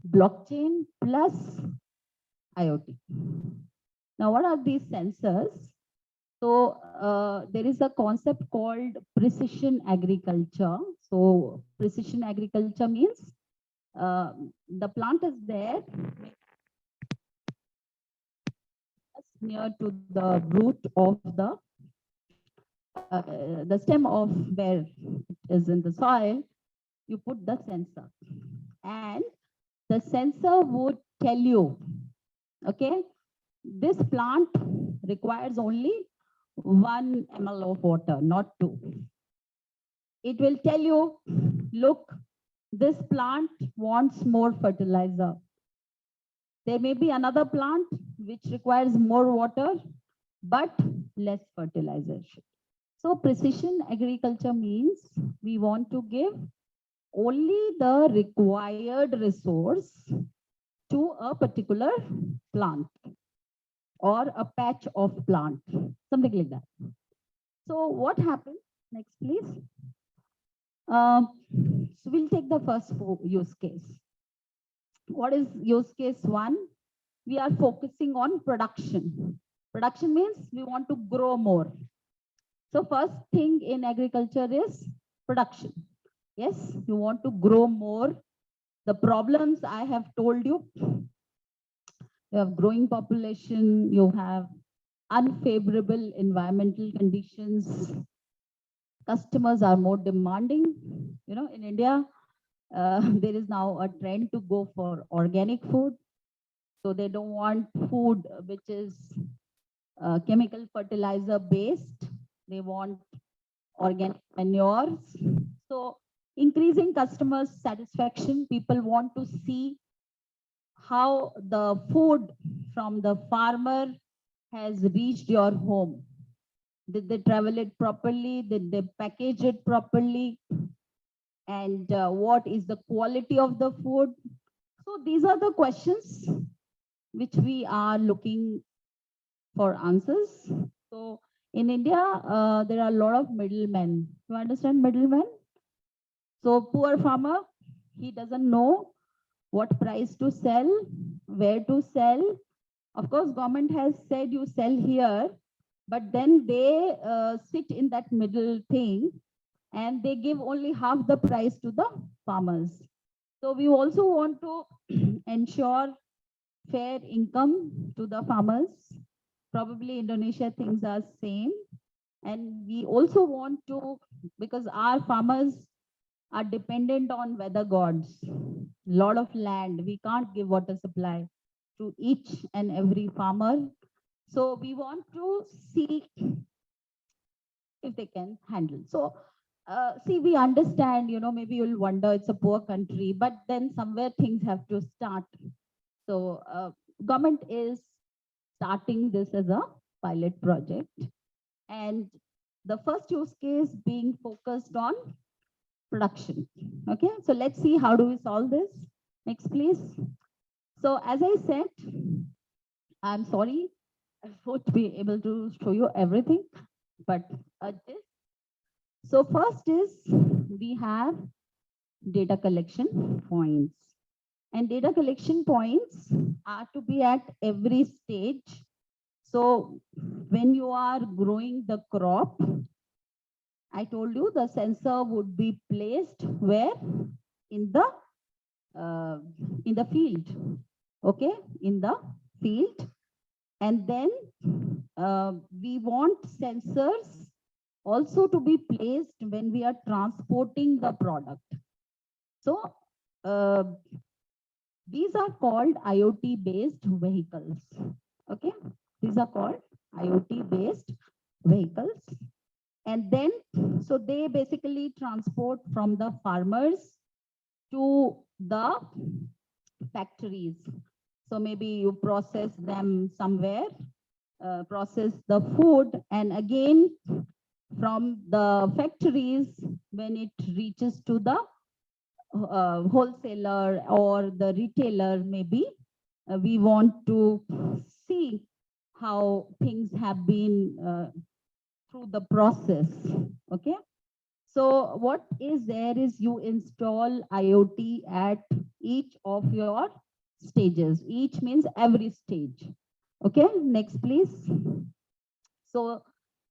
blockchain plus IoT. Now, what are these sensors? So there is a concept called precision agriculture. So precision agriculture means the plant is there near to the root of the stem of where it is in the soil. You put the sensor, and the sensor would tell you, okay, this plant requires only 1 ml of water, not 2. It will tell you, look, this plant wants more fertilizer. There may be another plant which requires more water, but less fertilizer. So precision agriculture means we want to give only the required resource to a particular plant or a patch of plant, something like that. So what happens next, please? So we'll take the first use case. What is use case 1? We are focusing on production. Production means we want to grow more. So first thing in agriculture is production. Yes, you want to grow more. The problems I have told you, you have growing population, you have unfavorable environmental conditions, customers are more demanding. You know, in India, there is now a trend to go for organic food. So they don't want food which is chemical fertilizer based. They want organic manures. So increasing customers' satisfaction, people want to see how the food from the farmer has reached your home. Did they travel it properly? Did they package it properly? and what is the quality of the food. So these are the questions which we are looking for answers. So in India, there are a lot of middlemen. You understand middlemen? So poor farmer, he doesn't know what price to sell, where to sell. Of course, government has said you sell here, but then they sit in that middle thing and they give only half the price to the farmers. So we also want to ensure fair income to the farmers. Probably Indonesia things are same. And we also want to, because our farmers are dependent on weather gods, lot of land, we can't give water supply to each and every farmer. So we want to see if they can handle. So see, we understand, maybe you'll wonder it's a poor country, but then somewhere things have to start. So government is starting this as a pilot project. And the first use case being focused on production. Okay, so let's see how do we solve this. Next, please. So as I said, I'm sorry, I won't be able to show you everything, but this. So first is we have data collection points. And data collection points are to be at every stage. So when you are growing the crop, I told you the sensor would be placed where? In the field. Okay, in the field. And then we want sensors also to be placed when we are transporting the product. So these are called IoT based vehicles. Okay, these are called IoT based vehicles. And then, so they basically transport from the farmers to the factories. So maybe you process them somewhere, process the food, and again from the factories, when it reaches to the wholesaler or the retailer, maybe we want to see how things have been through the process. Okay. So what is there is you install IoT at each of your stages. Each means every stage. Okay, next please. So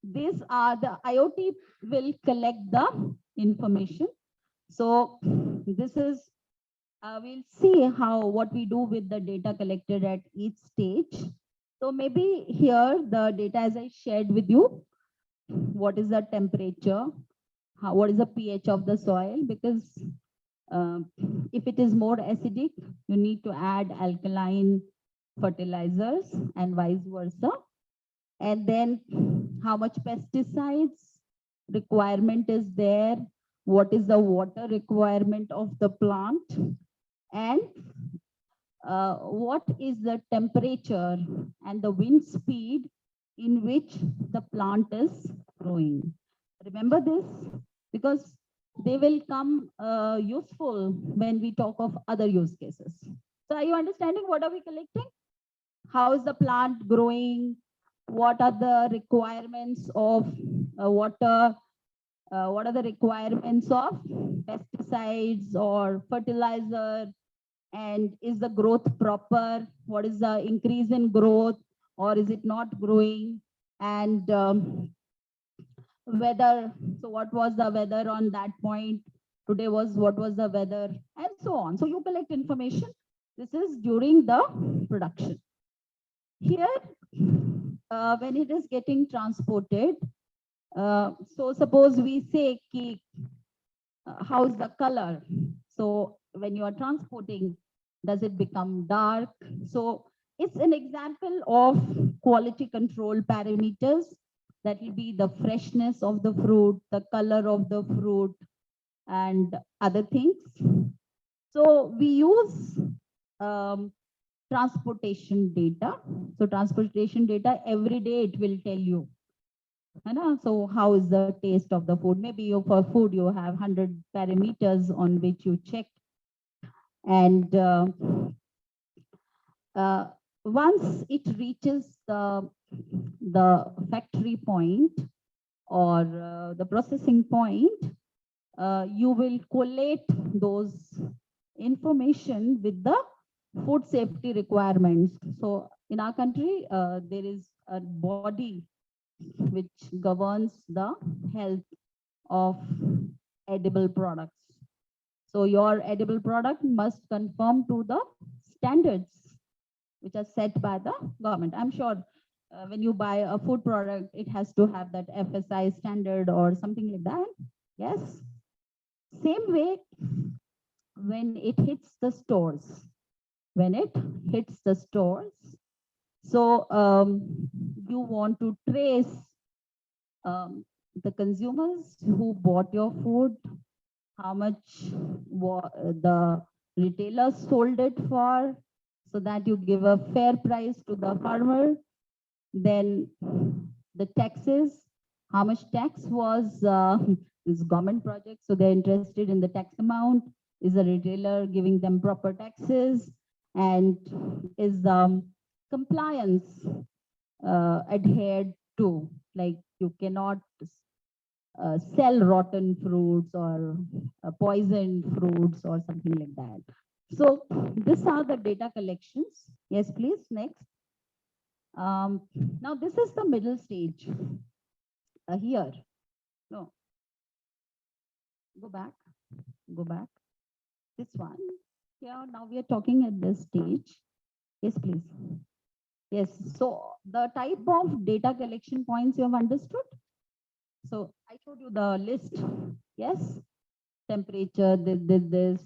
these are the IoT will collect the information. So this is, we'll see how what we do with the data collected at each stage. So maybe here the data as I shared with you, what is the temperature, what is the pH of the soil, because if it is more acidic, you need to add alkaline fertilizers and vice versa. And then how much pesticides requirement is there, what is the water requirement of the plant, and what is the temperature and the wind speed in which the plant is growing. Remember this, because they will come useful when we talk of other use cases. So are you understanding what are we collecting? How is the plant growing? What are the requirements of water? What are the requirements of pesticides or fertilizer? And is the growth proper? What is the increase in growth, or is it not growing? And weather, so what was the weather on that point? Today was what was the weather, and so on. So you collect information. This is during the production. Here, when it is getting transported, so suppose we say how's the color? So when you are transporting, does it become dark? So it's an example of quality control parameters. That will be the freshness of the fruit, the color of the fruit, and other things. So we use transportation data. So transportation data, every day it will tell you So how is the taste of the food? Maybe you, for food, you have 100 parameters on which you check. And once it reaches the factory point or the processing point, you will collate those information with the food safety requirements. So in our country, there is a body which governs the health of edible products. So your edible product must conform to the standards which are set by the government. I'm sure when you buy a food product, it has to have that FSI standard or something like that. Yes. Same way, when it hits the stores, so you want to trace the consumers who bought your food, how much the retailer sold it for, so that you give a fair price to the farmer. Then the taxes, how much tax was this government project, so they're interested in the tax amount. Is the retailer giving them proper taxes? And is compliance adhered to? Like you cannot sell rotten fruits or poisoned fruits or something like that. So these are the data collections. Yes, please, next. Now this is the middle stage. Here, no, go back, this one. Here, now we are talking at this stage. Yes, please. Yes, so the type of data collection points you have understood. So I showed you the list. Yes, temperature, this.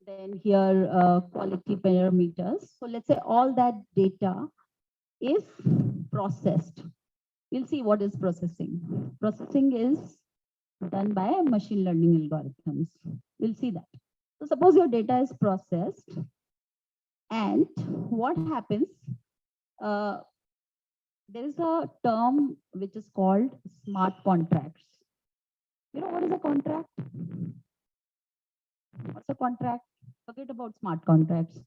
Then here, quality parameters. So let's say all that data is processed. We'll see what is processing. Processing is done by machine learning algorithms. We'll see that. So suppose your data is processed, and what happens? There is a term which is called smart contracts. You know what is a contract? What's a contract? Forget about smart contracts.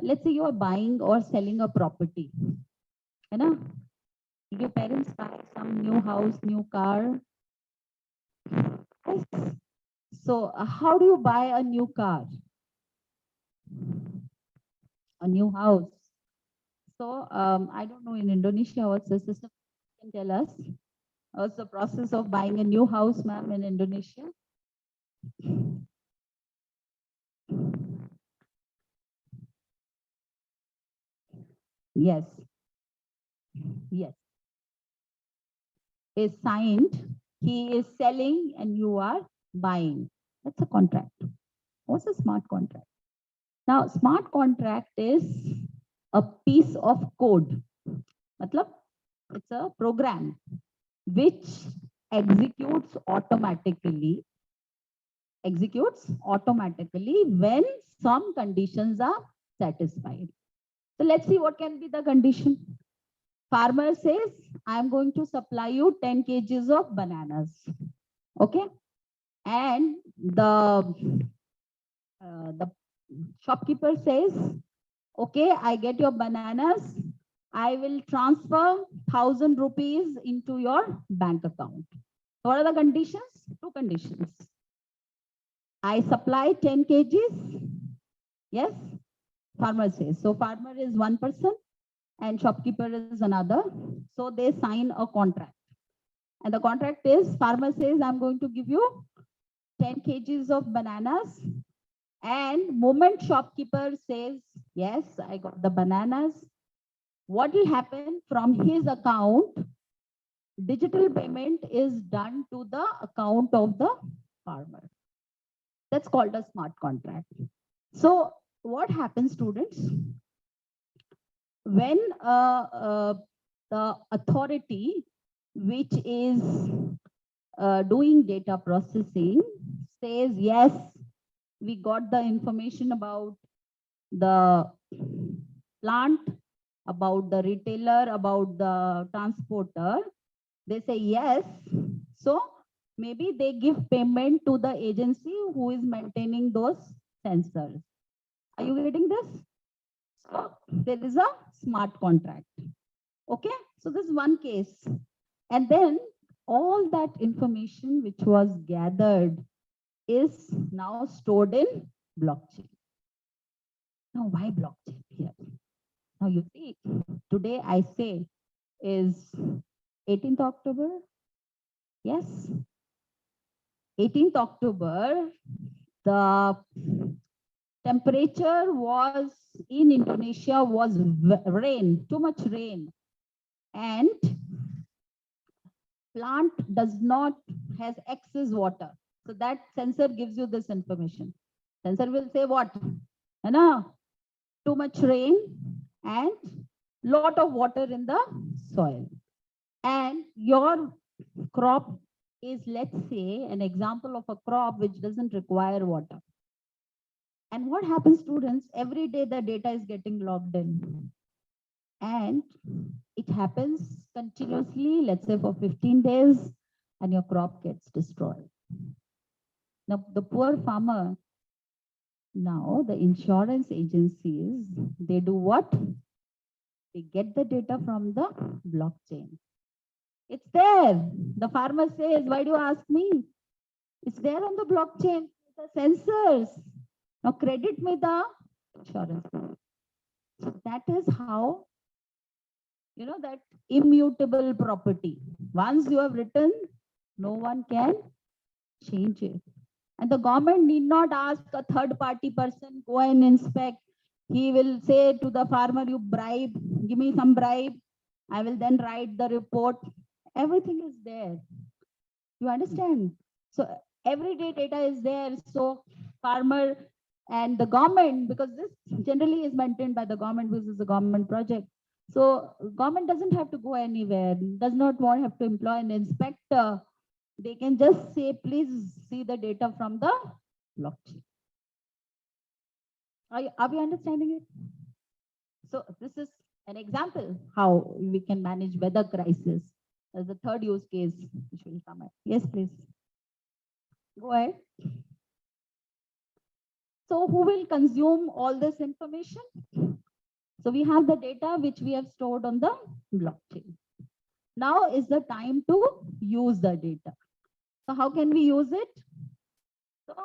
Let's say you are buying or selling a property. You know, did your parents buy some new house, new car? Yes. So how do you buy a new car? A new house? So I don't know in Indonesia what's the system. Can tell us what's the process of buying a new house, ma'am, in Indonesia? Yes, yes. Is signed. He is selling and you are buying. That's a contract. What's a smart contract? Now, smart contract is a piece of code. Matlab, it's a program which executes automatically when some conditions are satisfied. So let's see what can be the condition. Farmer says, I'm going to supply you 10 kgs of bananas. Okay. And the shopkeeper says, okay, I get your bananas. I will transfer 1,000 rupees into your bank account. What are the conditions? Two conditions. I supply 10 kgs. Yes, farmer says. So farmer is one person and shopkeeper is another. So they sign a contract. And the contract is, farmer says, I'm going to give you 10 kgs of bananas. And moment shopkeeper says, yes, I got the bananas, what will happen from his account? Digital payment is done to the account of the farmer. That's called a smart contract. So what happens, students? When the authority which is doing data processing says, yes, we got the information about the plant, about the retailer, about the transporter, They say yes. So maybe they give payment to the agency who is maintaining those sensors. Are you getting this? So there is a smart contract. Okay, so this is one case. And then all that information which was gathered is now stored in blockchain. Now, why blockchain here? Now you see, today I say is 18th October. Yes, 18th October, the temperature was in Indonesia was rain, too much rain. And plant does not has excess water. So that sensor gives you this information. Sensor will say what? Too much rain and lot of water in the soil. And your crop is, let's say, an example of a crop which doesn't require water. And what happens, students? Every day the data is getting logged in. And it happens continuously, let's say for 15 days, and your crop gets destroyed. Now, the poor farmer, now the insurance agencies, they do what? They get the data from the blockchain. It's there. The farmer says, why do you ask me? It's there on the blockchain, the sensors. Now credit me the insurance. So that is how, that immutable property. Once you have written, no one can change it. And the government need not ask a third party person, go and inspect. He will say to the farmer, you bribe, give me some bribe. I will then write the report. Everything is there. You understand? So everyday data is there. So farmer and the government, because this generally is maintained by the government, because it's a government project. So government doesn't have to go anywhere, does not want have to employ an inspector. They can just say, please see the data from the blockchain. Are we understanding it? So this is an example how we can manage weather crisis. As the third use case, which will come at. Yes, please. Go ahead. So who will consume all this information? So we have the data which we have stored on the blockchain. Now is the time to use the data. So how can we use it? So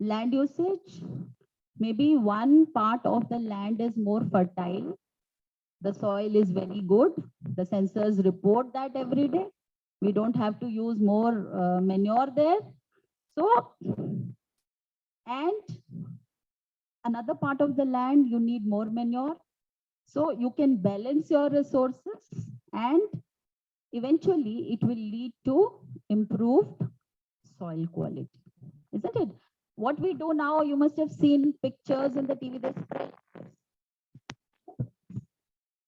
land usage. Maybe one part of the land is more fertile. The soil is very good. The sensors report that every day. We don't have to use more manure there. So, and another part of the land, you need more manure. So you can balance your resources and eventually it will lead to improved soil quality. Isn't it? What we do now, you must have seen pictures in the TV.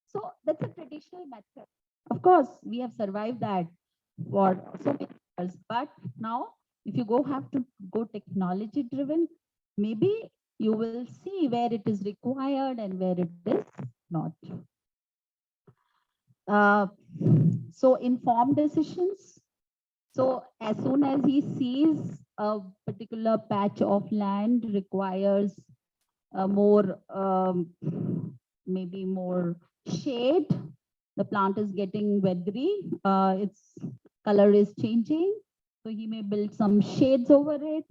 So that's a traditional method. Of course, we have survived that for so many years. But now, if you have to go technology driven, maybe you will see where it is required and where it is not. So informed decisions. So as soon as he sees a particular patch of land requires more, maybe more shade, the plant is getting weathery, its color is changing, so he may build some shades over it.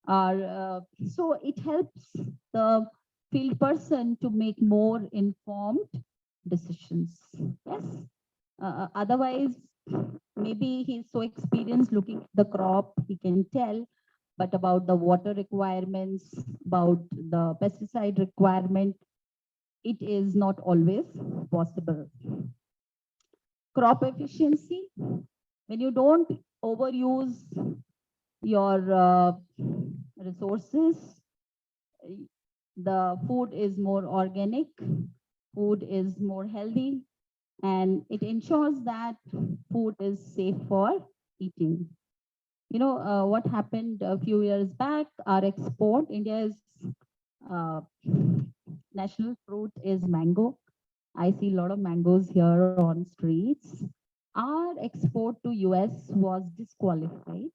So it helps the field person to make more informed decisions. Yes. Otherwise, maybe he's so experienced looking at the crop, he can tell, but about the water requirements, about the pesticide requirement, it is not always possible. Crop efficiency, when you don't overuse your resources, the food is more organic, food is more healthy, and it ensures that food is safe for eating. What happened a few years back, our export, India's uh, national fruit is mango. I see a lot of mangoes here on streets. Our export to US was disqualified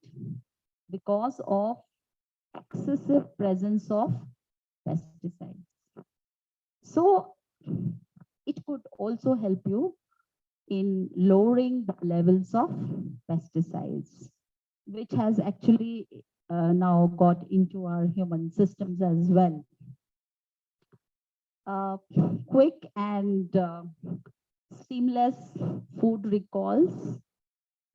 because of excessive presence of pesticides. So it could also help you in lowering the levels of pesticides, which has actually now got into our human systems as well. Uh, Quick and seamless food recalls.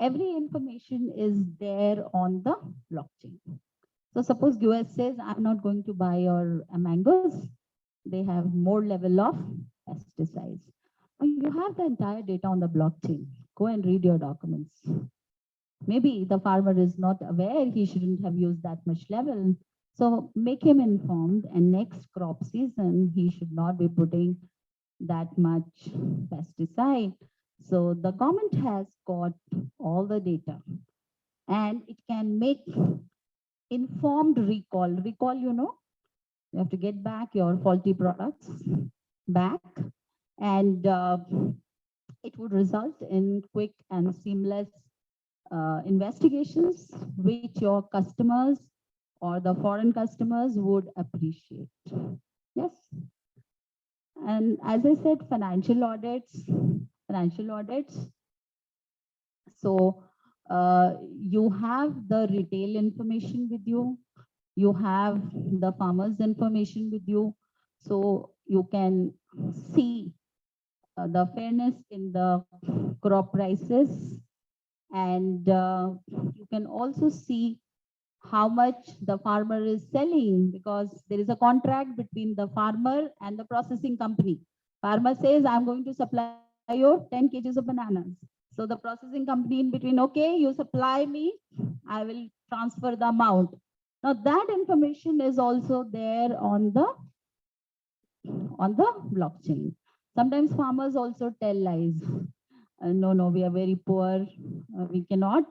Every information is there on the blockchain. So suppose US says, I'm not going to buy your mangoes. They have more level of pesticides. You have the entire data on the blockchain. Go and read your documents. Maybe the farmer is not aware he shouldn't have used that much level. So make him informed, and next crop season, he should not be putting that much pesticide. So the government has got all the data, and it can make informed recall. Recall, you have to get back your faulty products back, and it would result in quick and seamless investigations, which your customers or the foreign customers would appreciate. Yes. And as I said, financial audits. So you have the retail information with you, you have the farmers information with you, so you can see the fairness in the crop prices, and you can also see how much the farmer is selling, because there is a contract between the farmer and the processing company. Farmer says, I'm going to supply you 10 kgs of bananas. So the processing company in between, okay, you supply me, I will transfer the amount. Now that information is also there on the blockchain. Sometimes farmers also tell lies. No, we are very poor. We cannot.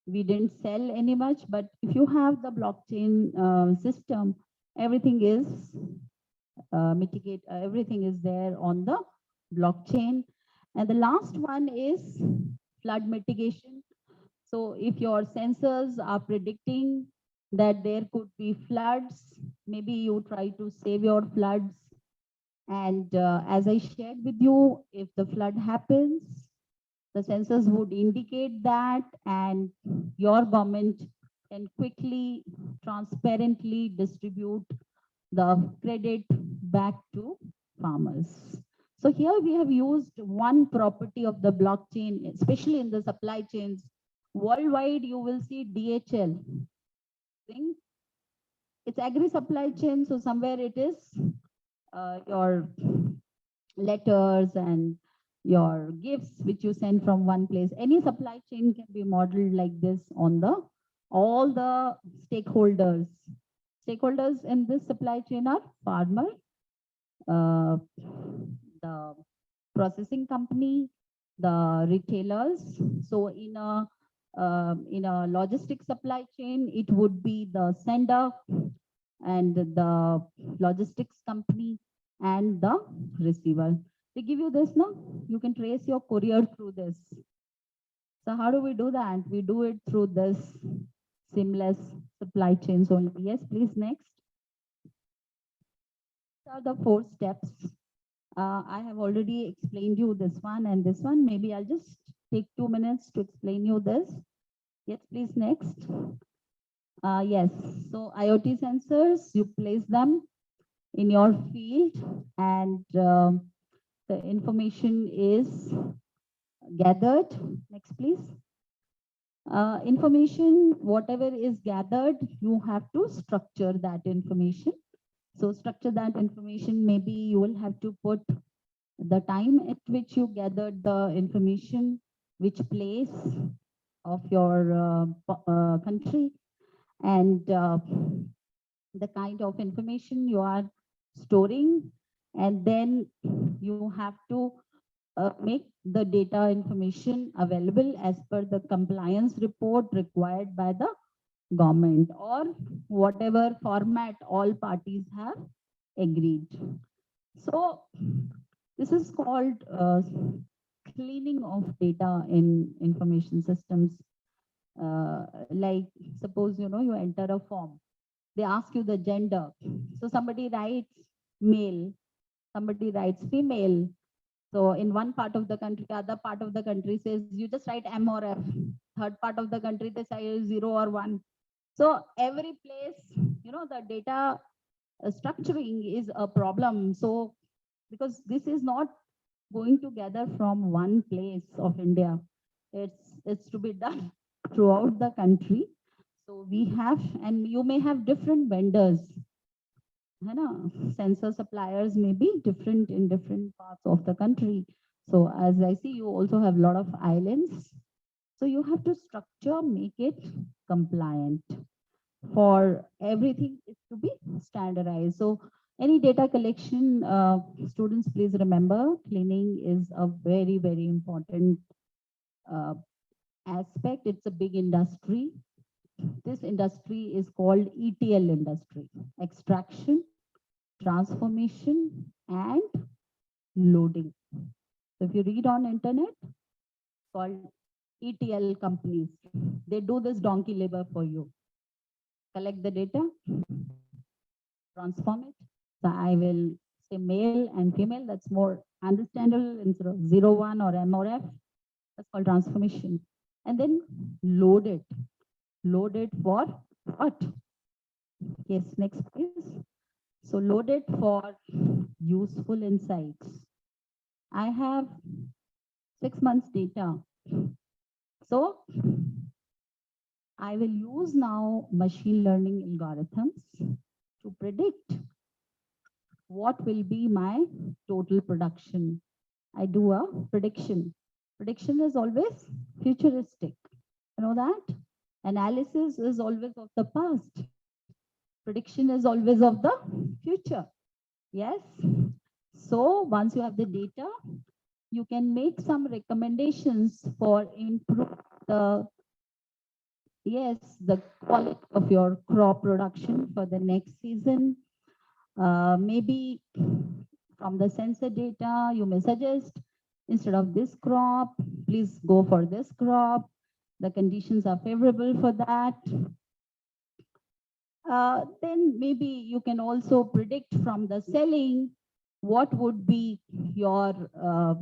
We didn't sell any much. But if you have the blockchain system, everything is everything is there on the blockchain. And the last one is flood mitigation. So if your sensors are predicting that there could be floods, maybe you try to save your floods. And as I shared with you, if the flood happens, the sensors would indicate that, and your government can quickly, transparently distribute the credit back to farmers. So here we have used one property of the blockchain, especially in the supply chains. Worldwide, you will see DHL. It's agri supply chain, so somewhere it is your letters and your gifts which you send from one place. Any supply chain can be modeled like this on the all the stakeholders. Stakeholders in this supply chain are farmer, the processing company, the retailers. So in a logistic supply chain, it would be the sender and the logistics company and the receiver. They give you this, no? You can trace your courier through this. So how do we do that? We do it through this seamless supply chains only. Yes, please, next. These are the 4 steps. I have already explained you this one and this one. Maybe I'll just take 2 minutes to explain you this. Yes, please, next. Yes, so IoT sensors, you place them in your field, and the information is gathered. Next, please. Information, whatever is gathered, you have to structure that information. So structure that information, maybe you will have to put the time at which you gathered the information, which place of your country, and the kind of information you are storing, and then you have to make the data information available as per the compliance report required by the government, or whatever format all parties have agreed. So this is called cleaning of data in information systems. Like suppose you enter a form, they ask you the gender. So somebody writes male, somebody writes female. So in one part of the country, other part of the country says you just write M or F. Third part of the country they say 0 or 1. So every place, the data structuring is a problem. So because this is not going together from one place of India, it's to be done throughout the country. So we have, and you may have different vendors. Sensor suppliers may be different in different parts of the country. So as I see, you also have a lot of islands. So you have to structure, make it compliant for everything is to be standardized. So any data collection, students, please remember, cleaning is a very, very important uh, aspect. It's a big industry. This industry is called ETL industry, extraction, transformation, and loading. So if you read on internet, called ETL companies, they do this donkey labor for you. Collect the data, transform it. So I will say male and female, that's more understandable instead of 0, 1 or M or F. That's called transformation. And then load it. Load it for what? Yes, next please. So load it for useful insights. I have 6 months data. So I will use now machine learning algorithms to predict what will be my total production. I do a prediction. Prediction is always futuristic. You know that? Analysis is always of the past. Prediction is always of the future. Yes. So once you have the data, you can make some recommendations for improve the the quality of your crop production for the next season. Maybe from the sensor data, you may suggest instead of this crop, please go for this crop. The conditions are favorable for that. Then maybe you can also predict from the selling what would be your uh,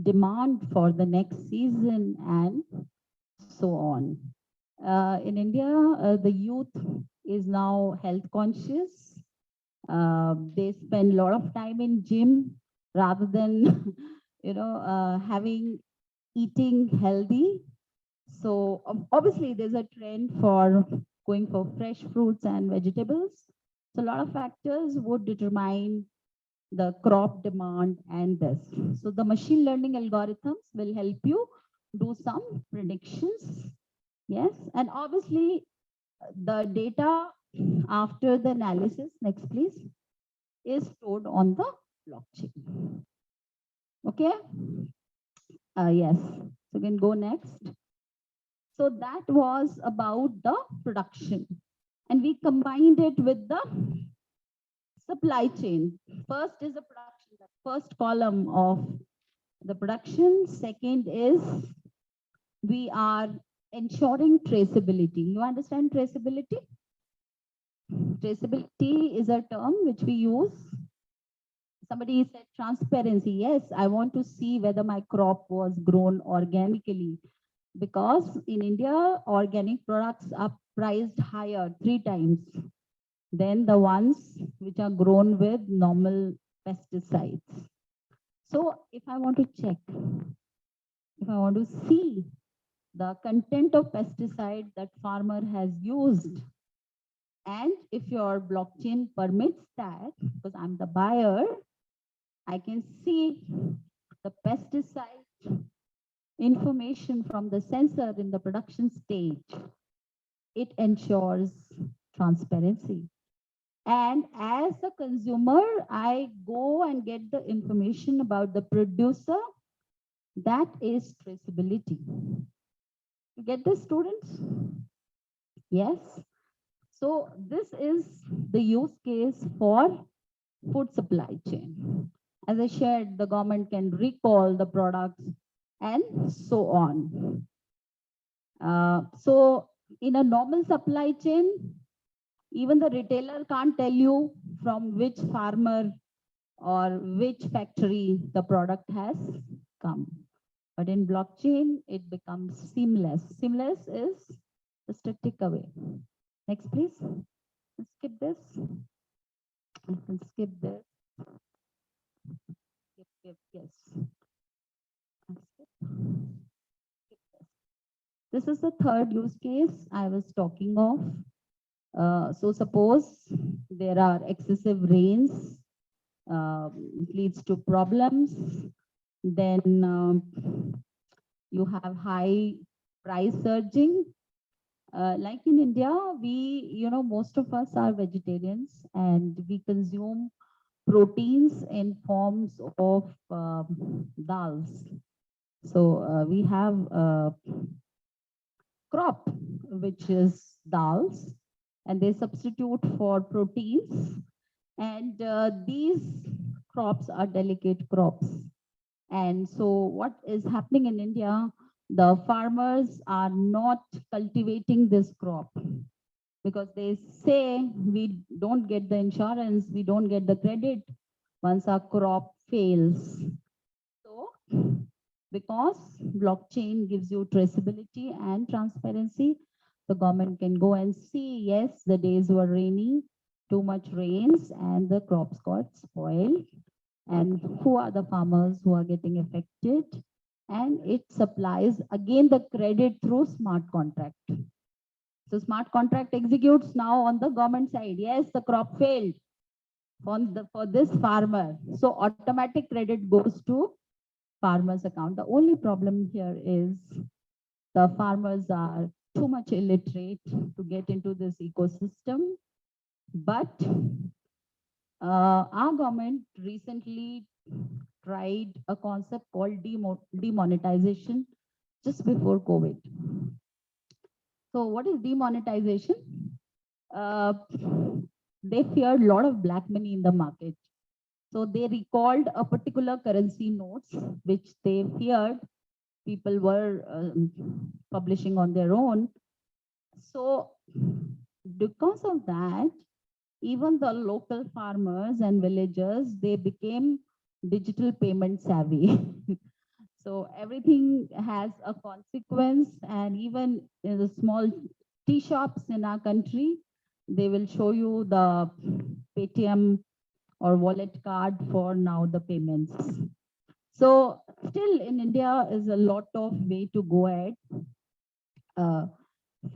demand for the next season and so on. In India, the youth is now health conscious. They spend a lot of time in gym rather than, having eating healthy. So obviously there's a trend for going for fresh fruits and vegetables. So a lot of factors would determine the crop demand and this. So the machine learning algorithms will help you do some predictions. Yes, and obviously the data after the analysis, next please, is stored on the blockchain. Okay. Yes, so you can go next. So that was about the production. And we combined it with the supply chain. First is the production, the first column of the production. Second is we are ensuring traceability. You understand traceability? Traceability is a term which we use. Somebody said transparency. Yes, I want to see whether my crop was grown organically, because in India, organic products are priced higher 3 times than the ones which are grown with normal pesticides. So if I want to check, if I want to see the content of pesticide that farmer has used, and if your blockchain permits that, because I'm the buyer, I can see the pesticide information from the sensor in the production stage. It ensures transparency. And as a consumer, I go and get the information about the producer. That is traceability. You get this, students? Yes. So this is the use case for food supply chain. As I shared, the government can recall the products and so on. So in a normal supply chain, even the retailer can't tell you from which farmer or which factory the product has come. But in blockchain, it becomes seamless. Seamless is just a tick away. Next, please. Let's skip this. You can skip this. Skip, yes. Skip. Skip this. This is the third use case I was talking of. So suppose there are excessive rains, it leads to problems. Then you have high price surging. Like in India, most of us are vegetarians and we consume proteins in forms of dals. So we have crop, which is dals, and they substitute for proteins. And these crops are delicate crops. And so what is happening in India, the farmers are not cultivating this crop because they say we don't get the insurance, we don't get the credit once our crop fails. So because blockchain gives you traceability and transparency, the government can go and see, yes, the days were rainy, too much rains, and the crops got spoiled. And who are the farmers who are getting affected? And it supplies again the credit through smart contract. So smart contract executes now on the government side. Yes, the crop failed for this farmer. So automatic credit goes to farmer's account. The only problem here is the farmers are too much illiterate to get into this ecosystem. But our government recently tried a concept called demonetization just before COVID. So what is demonetization? They feared a lot of black money in the market. So they recalled a particular currency notes, which they feared people were publishing on their own. So because of that, even the local farmers and villagers, they became digital payment savvy. So everything has a consequence, and even in the small tea shops in our country, they will show you the Paytm or wallet card for now the payments. So still in India is a lot of way to go ahead.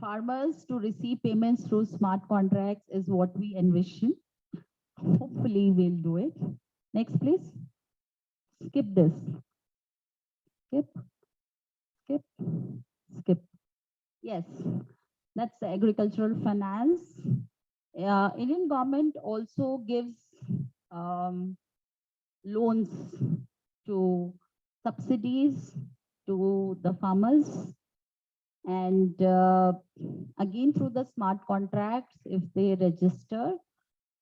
Farmers to receive payments through smart contracts is what we envision. Hopefully we'll do it. Next, please. Skip this. Skip, skip, skip. Yes, that's the agricultural finance. Indian government also gives loans to subsidies to the farmers. And again, through the smart contracts, if they register,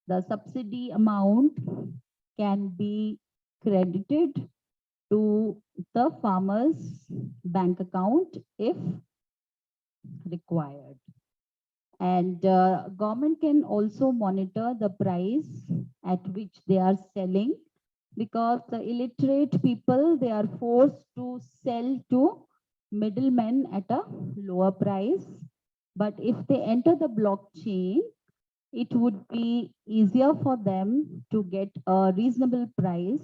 the subsidy amount can be credited to the farmer's bank account if required. And government can also monitor the price at which they are selling, because the illiterate people, they are forced to sell to middlemen at a lower price. But if they enter the blockchain, it would be easier for them to get a reasonable price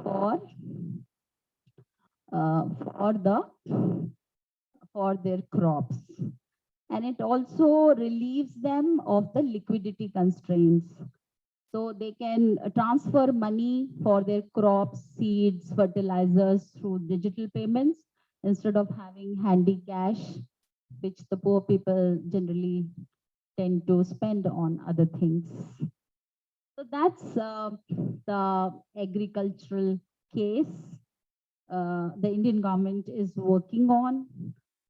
for their crops. And it also relieves them of the liquidity constraints. So they can transfer money for their crops, seeds, fertilizers through digital payments instead of having handy cash, which the poor people generally tend to spend on other things. So that's the agricultural case the Indian government is working on.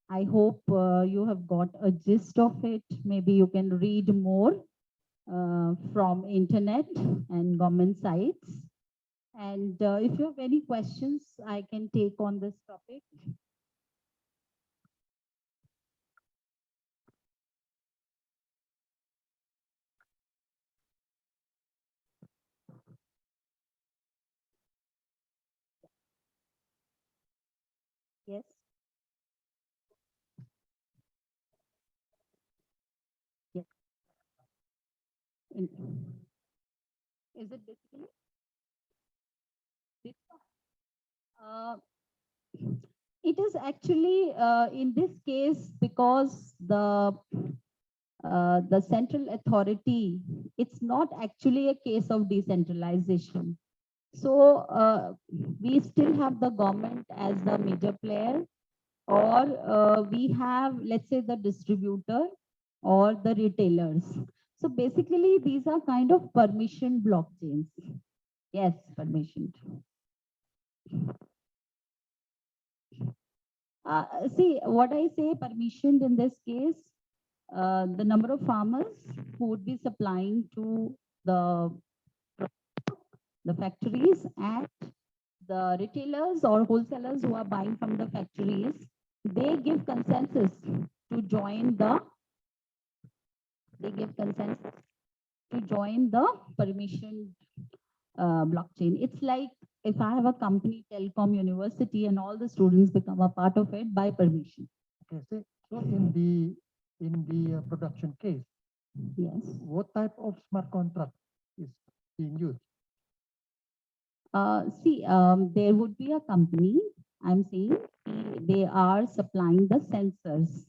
I hope you have got a gist of it. Maybe you can read more from internet and government sites. And if you have any questions, I can take on this topic. Yes. Yes. Is it basically? Uh, it is actually in this case because the central authority, it's not actually a case of decentralization. So we still have the government as the major player, or we have, let's say, the distributor or the retailers. So basically, these are kind of permission blockchains. Yes, permission. See, what I say permissioned in this case, the number of farmers who would be supplying to the factories and the retailers or wholesalers who are buying from the factories, they give consensus to join the, permission blockchain. It's like if I have a company, Telkom University, and all the students become a part of it by permission. Okay, so in the production case, Yes. what type of smart contract is being used? See, there would be a company, I'm saying, they are supplying the sensors.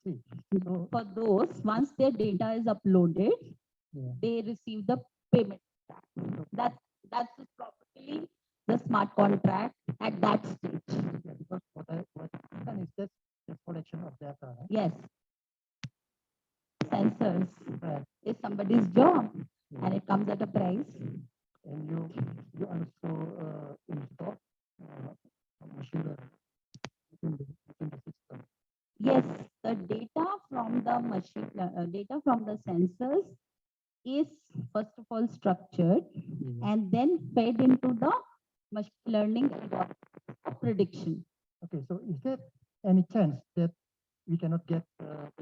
See, so For those, once their data is uploaded, yeah. they receive the payment. That's probably the smart contract at that stage. Yeah, because what I understand is just the collection of data. Right? Yes. Sensors Right. is somebody's job, Yeah. and it comes at a price. And you also install machine learning within the system. Yes, the data from the machine, data from the sensors is first of all structured and then fed into the machine learning algorithm of prediction. Okay, so is there any chance that we cannot get right.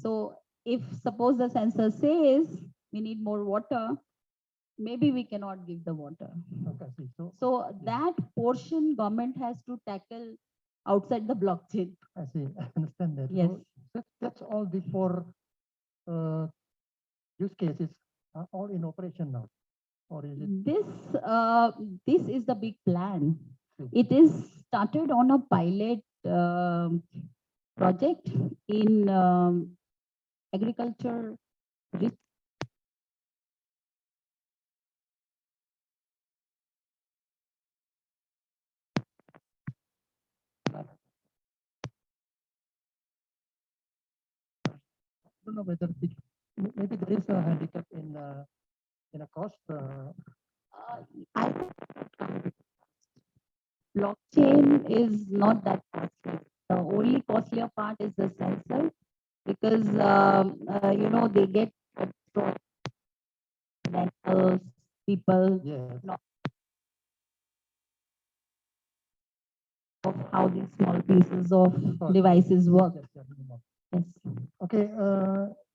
So if suppose the sensor says we need more water, maybe we cannot give the water. Okay, see, So that portion government has to tackle outside the blockchain. I see, I understand that. Yes. So that's all the four use cases are all in operation now, or is it? This is the big plan. It is started on a pilot project in agriculture. I don't know whether maybe there is a handicap in a cost. I think blockchain is not that costly. The only costlier part is the sensor because they get rentals, people Yes. of how these small pieces of Cost. devices work. Yes, yes, minimum. Yes. Okay,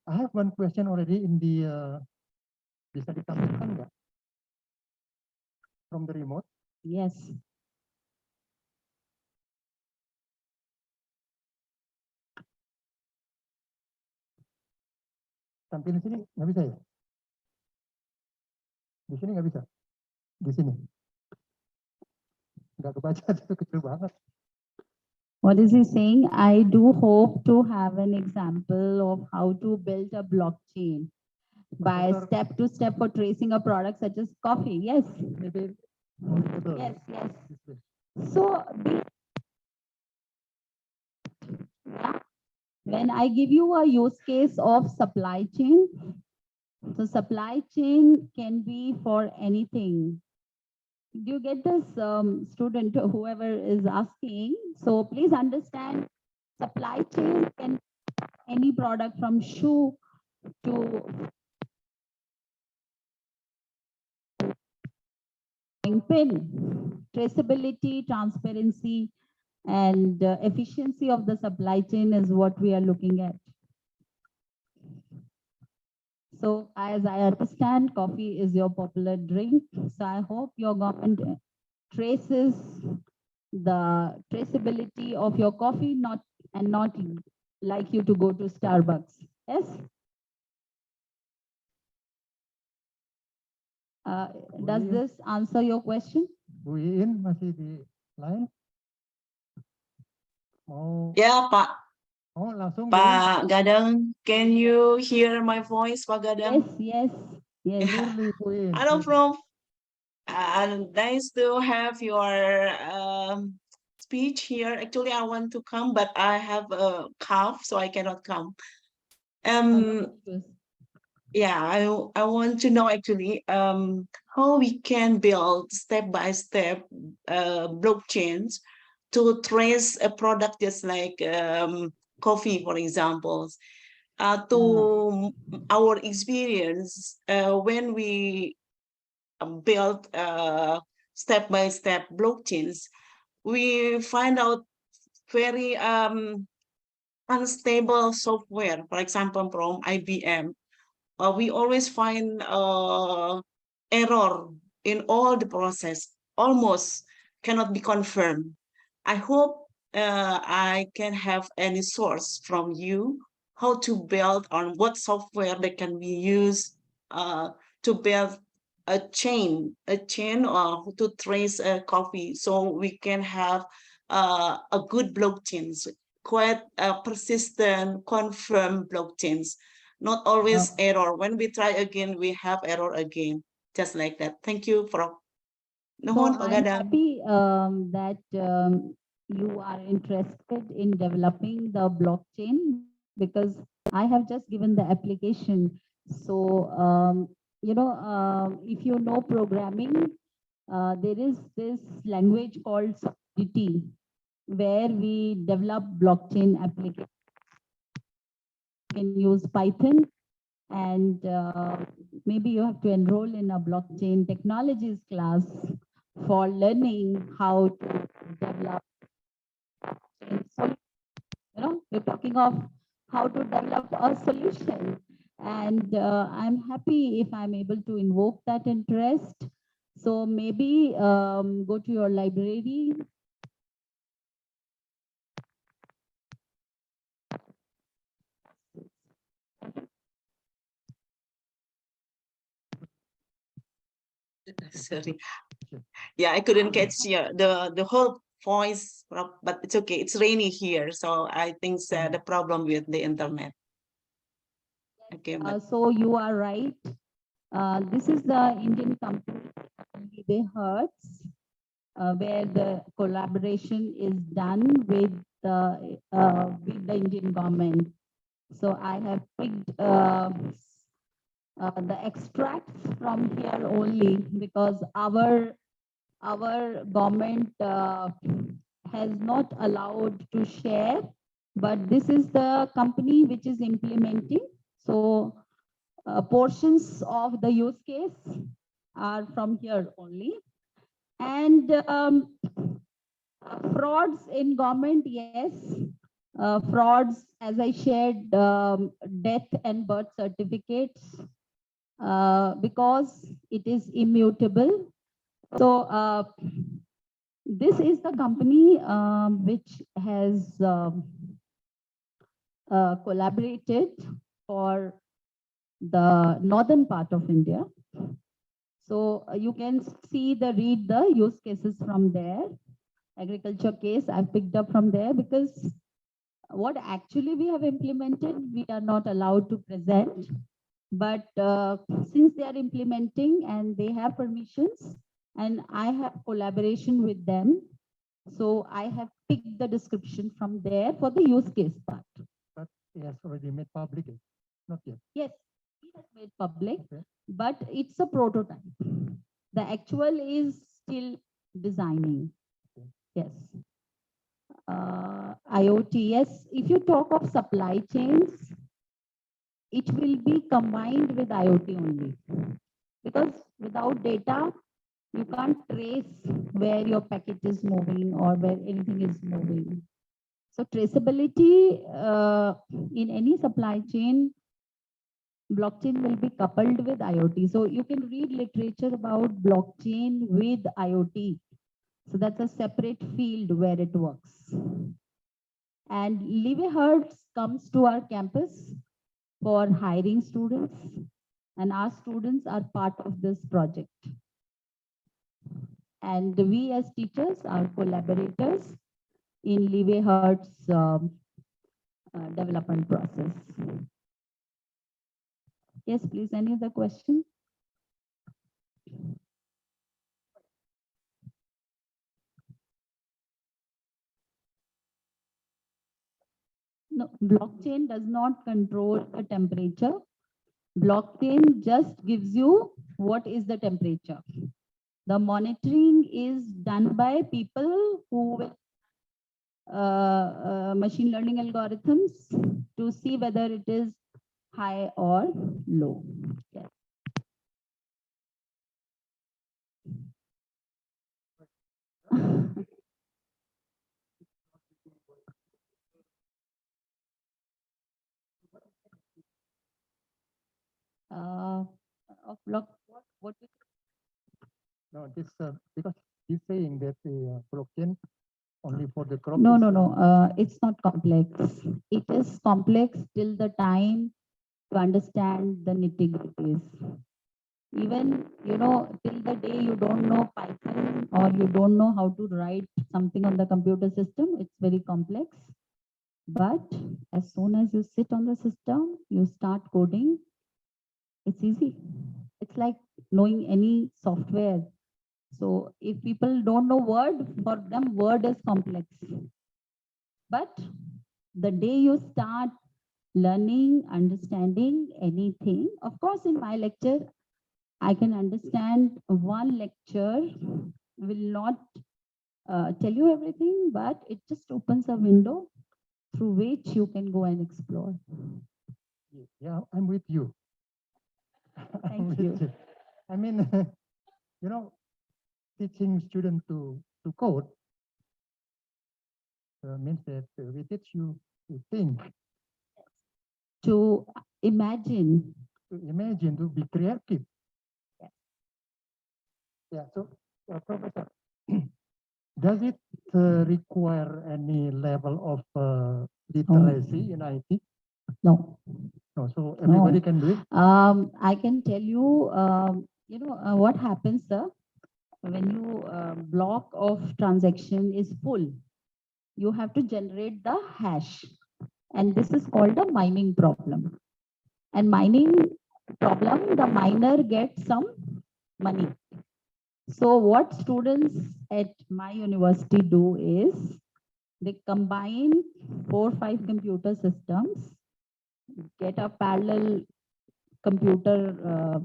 I have one question already in the bisa ditampilkan nggak from the remote? Yes. Tampil di sini nggak bisa ya? Di sini nggak bisa? Di sini? Nggak kebaca, itu kecil banget. What is he saying? I do hope to have an example of how to build a blockchain by Professor, step-to-step for tracing a product such as coffee. Yes. maybe more visible. Yes, yes. This way. So when I give you a use case of supply chain, so supply chain can be for anything. you get this student, whoever is asking? So please understand, supply chain can any product from shoe to pin. Traceability, transparency, and efficiency of the supply chain is what we are looking at. So as I understand, coffee is your popular drink. So I hope your government traces the traceability of your coffee, not like you to go to Starbucks. Yes. Does this answer your question? Bu Iin masih di line? Mau Ya, Pak. langsung Bu Iin? Pak Gadang, can you hear my voice, Pak Gadang? Yes, yes, yes. Clearly, Bu Iin. Hello, Prof. Nice to have your speech here. Actually, I want to come, but I have a cough, so I cannot come. Yeah, I want to know actually how we can build step-by-step blockchains to trace a product just like coffee, for example. To our experience, when we build step-by-step blockchains, we find out very unstable software, for example, from IBM. We always find error in all the process, almost cannot be confirmed. I hope I can have any source from you how to build on what software that can be used to build a chain or to trace a coffee, so we can have a good blockchains, quite persistent, confirmed blockchains. Not always error. When we try again, we have error again. Just like that. Thank you, Prof. Nuhun, So Pak I'm Gadang. happy that you are interested in developing the blockchain, because I have just given the application. So, if you know programming, there is this language called Solidity, where we develop blockchain application. You can use Python, and maybe you have to enroll in a blockchain technologies class for learning how to develop. You're talking of how to develop a solution, and I'm happy if I'm able to invoke that interest. So maybe go to your library. Sorry. Yeah, I couldn't catch the whole voice, but it's okay. It's rainy here, so I think the problem with the internet. Okay. So you are right. This is the Indian company, Hertz, where the collaboration is done with the Indian government. So I have picked the extracts from here only, because our government has not allowed to share, but this is the company which is implementing. So portions of the use case are from here only. And frauds in government, yes. Frauds, as I shared, death and birth certificates, because it is immutable. So this is the company which has collaborated for the northern part of India. So you can read the use cases from there. Agriculture case I picked up from there, because what actually we have implemented, we are not allowed to present. But since they are implementing and they have permissions, and I have collaboration with them, so I have picked the description from there for the use case part. But he has already made public, not yet. Yes, he has made public, but it's a prototype. The actual is still designing. Okay. Yes. IoT, yes. If you talk of supply chains, it will be combined with IoT only. Because without data, you can't trace where your package is moving or where anything is moving. So traceability in any supply chain, blockchain will be coupled with IoT. So you can read literature about blockchain with IoT. So that's a separate field where it works. And Hertz comes to our campus for hiring students, and our students are part of this project. And we as teachers are collaborators in Hertz development process. Yes, please, any other question? No, blockchain does not control the temperature. Blockchain just gives you what is the temperature. The monitoring is done by people who will machine learning algorithms to see whether it is high or low. Yes. Of block, what No, this because he's saying that the blockchain only for the crop. no, is, no, no. It's not complex. It is complex till the time to understand the nitty-gritties. Even, till the day you don't know Python or you don't know how to write something on the computer system, it's very complex. But as soon as you sit on the system, you start coding, it's easy. It's like knowing any software. So if people don't know Word, for them, Word is complex. But the day you start learning, understanding anything, of course, in my lecture, I can understand one lecture will not tell you everything, but it just opens a window through which you can go and explore. Yeah, I'm with you. I'm Thank with you. I mean, teaching students to code means that we teach you to think, To imagine. to imagine, to be creative. Yes. Yeah. So, Professor, does it require any level of literacy in IT? No. No. So everybody No. can do it. I can tell you, what happens, sir, when you block of transaction is full, you have to generate the hash. And this is called a mining problem. And mining problem, the miner gets some money. So what students at my university do is they combine 4 or 5 computer systems, get a parallel computer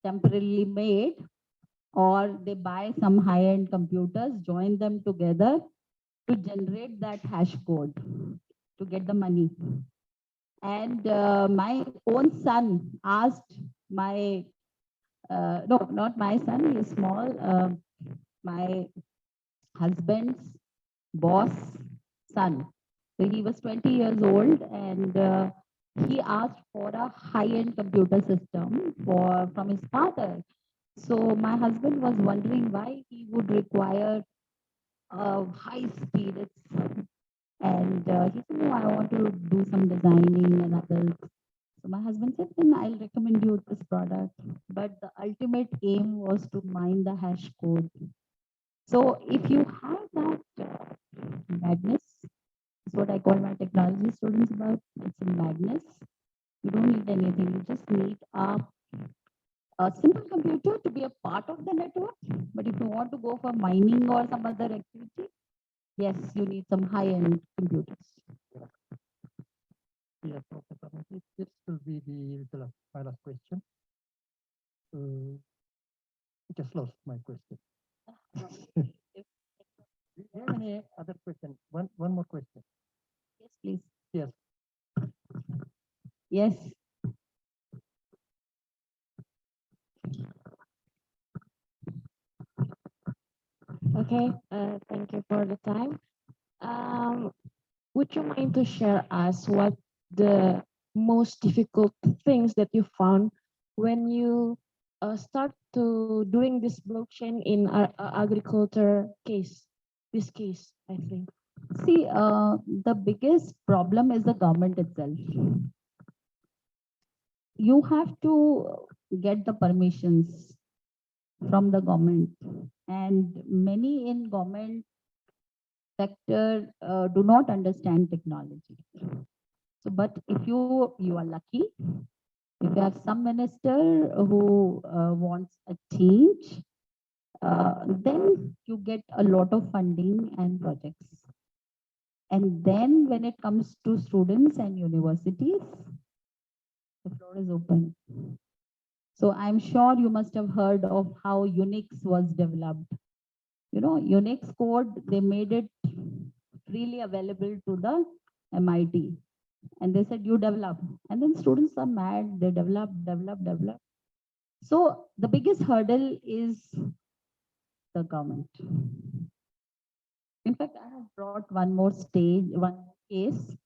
temporarily made, or they buy some high-end computers, join them together to generate that hash code to get the money. And my own son asked my, no, not my son, he is small, my husband's boss son. So he was 20 years old, and he asked for a high-end computer system from his father. So my husband was wondering why he would require high speed. And he said, no, I want to do some designing and others. So my husband said, then I'll recommend you this product. But the ultimate aim was to mine the hash code. So if you have that madness, is what I call my technology students about, it's a madness. You don't need anything. You just need a simple computer to be a part of the network. But if you want to go for mining or some other activity, yes, you need some high-end computers. Yeah, Professor. This will be my last question. just lost my question. Do you have any other question? One more question. Yes, please. Yes. Yes. Okay, thank you for the time. Would you mind to share us what the most difficult things that you found when you start to doing this blockchain in agriculture case, this case, I think. See, the biggest problem is the government itself. You have to get the permissions from the government, and many in government sector do not understand technology. So, but if you are lucky, if you have some minister who wants a change, then you get a lot of funding and projects. And then when it comes to students and universities, the floor is open. So I'm sure you must have heard of how Unix was developed. You know, Unix code, they made it freely available to the MIT. And they said, you develop. And then students are mad, they develop. So the biggest hurdle is the government. In fact, I have brought one more case.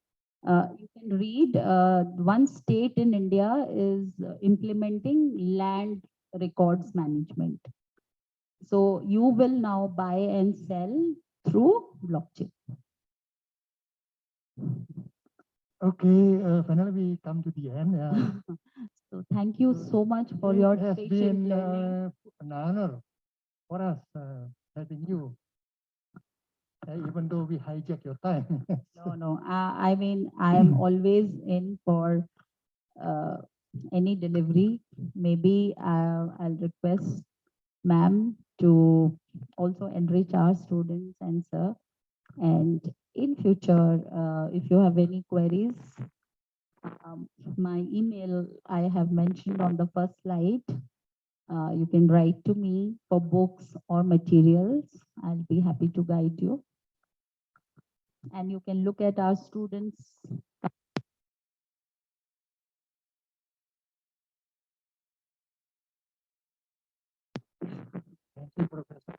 You can read, one state in India is implementing land records management. So you will now buy and sell through blockchain. Okay, finally we come to the end. So thank you so much for your It has patient been learning. an honor for us having you, even though we hijack your time. No. I mean, I am always in for any delivery. Maybe I'll request ma'am to also enrich our students and sir. And in future, if you have any queries, my email I have mentioned on the first slide. You can write to me for books or materials. I'll be happy to guide you. And you can look at our students. Thank you, Professor.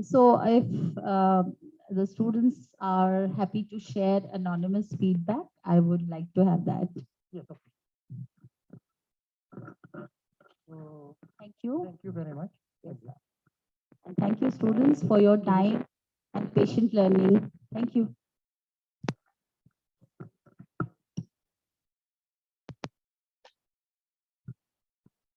So if the students are happy to share anonymous feedback, I would like to have that. Yes, okay. So, Thank you. thank you very much. Yes, sir. And thank you, students, for your time and patient learning. Thank you.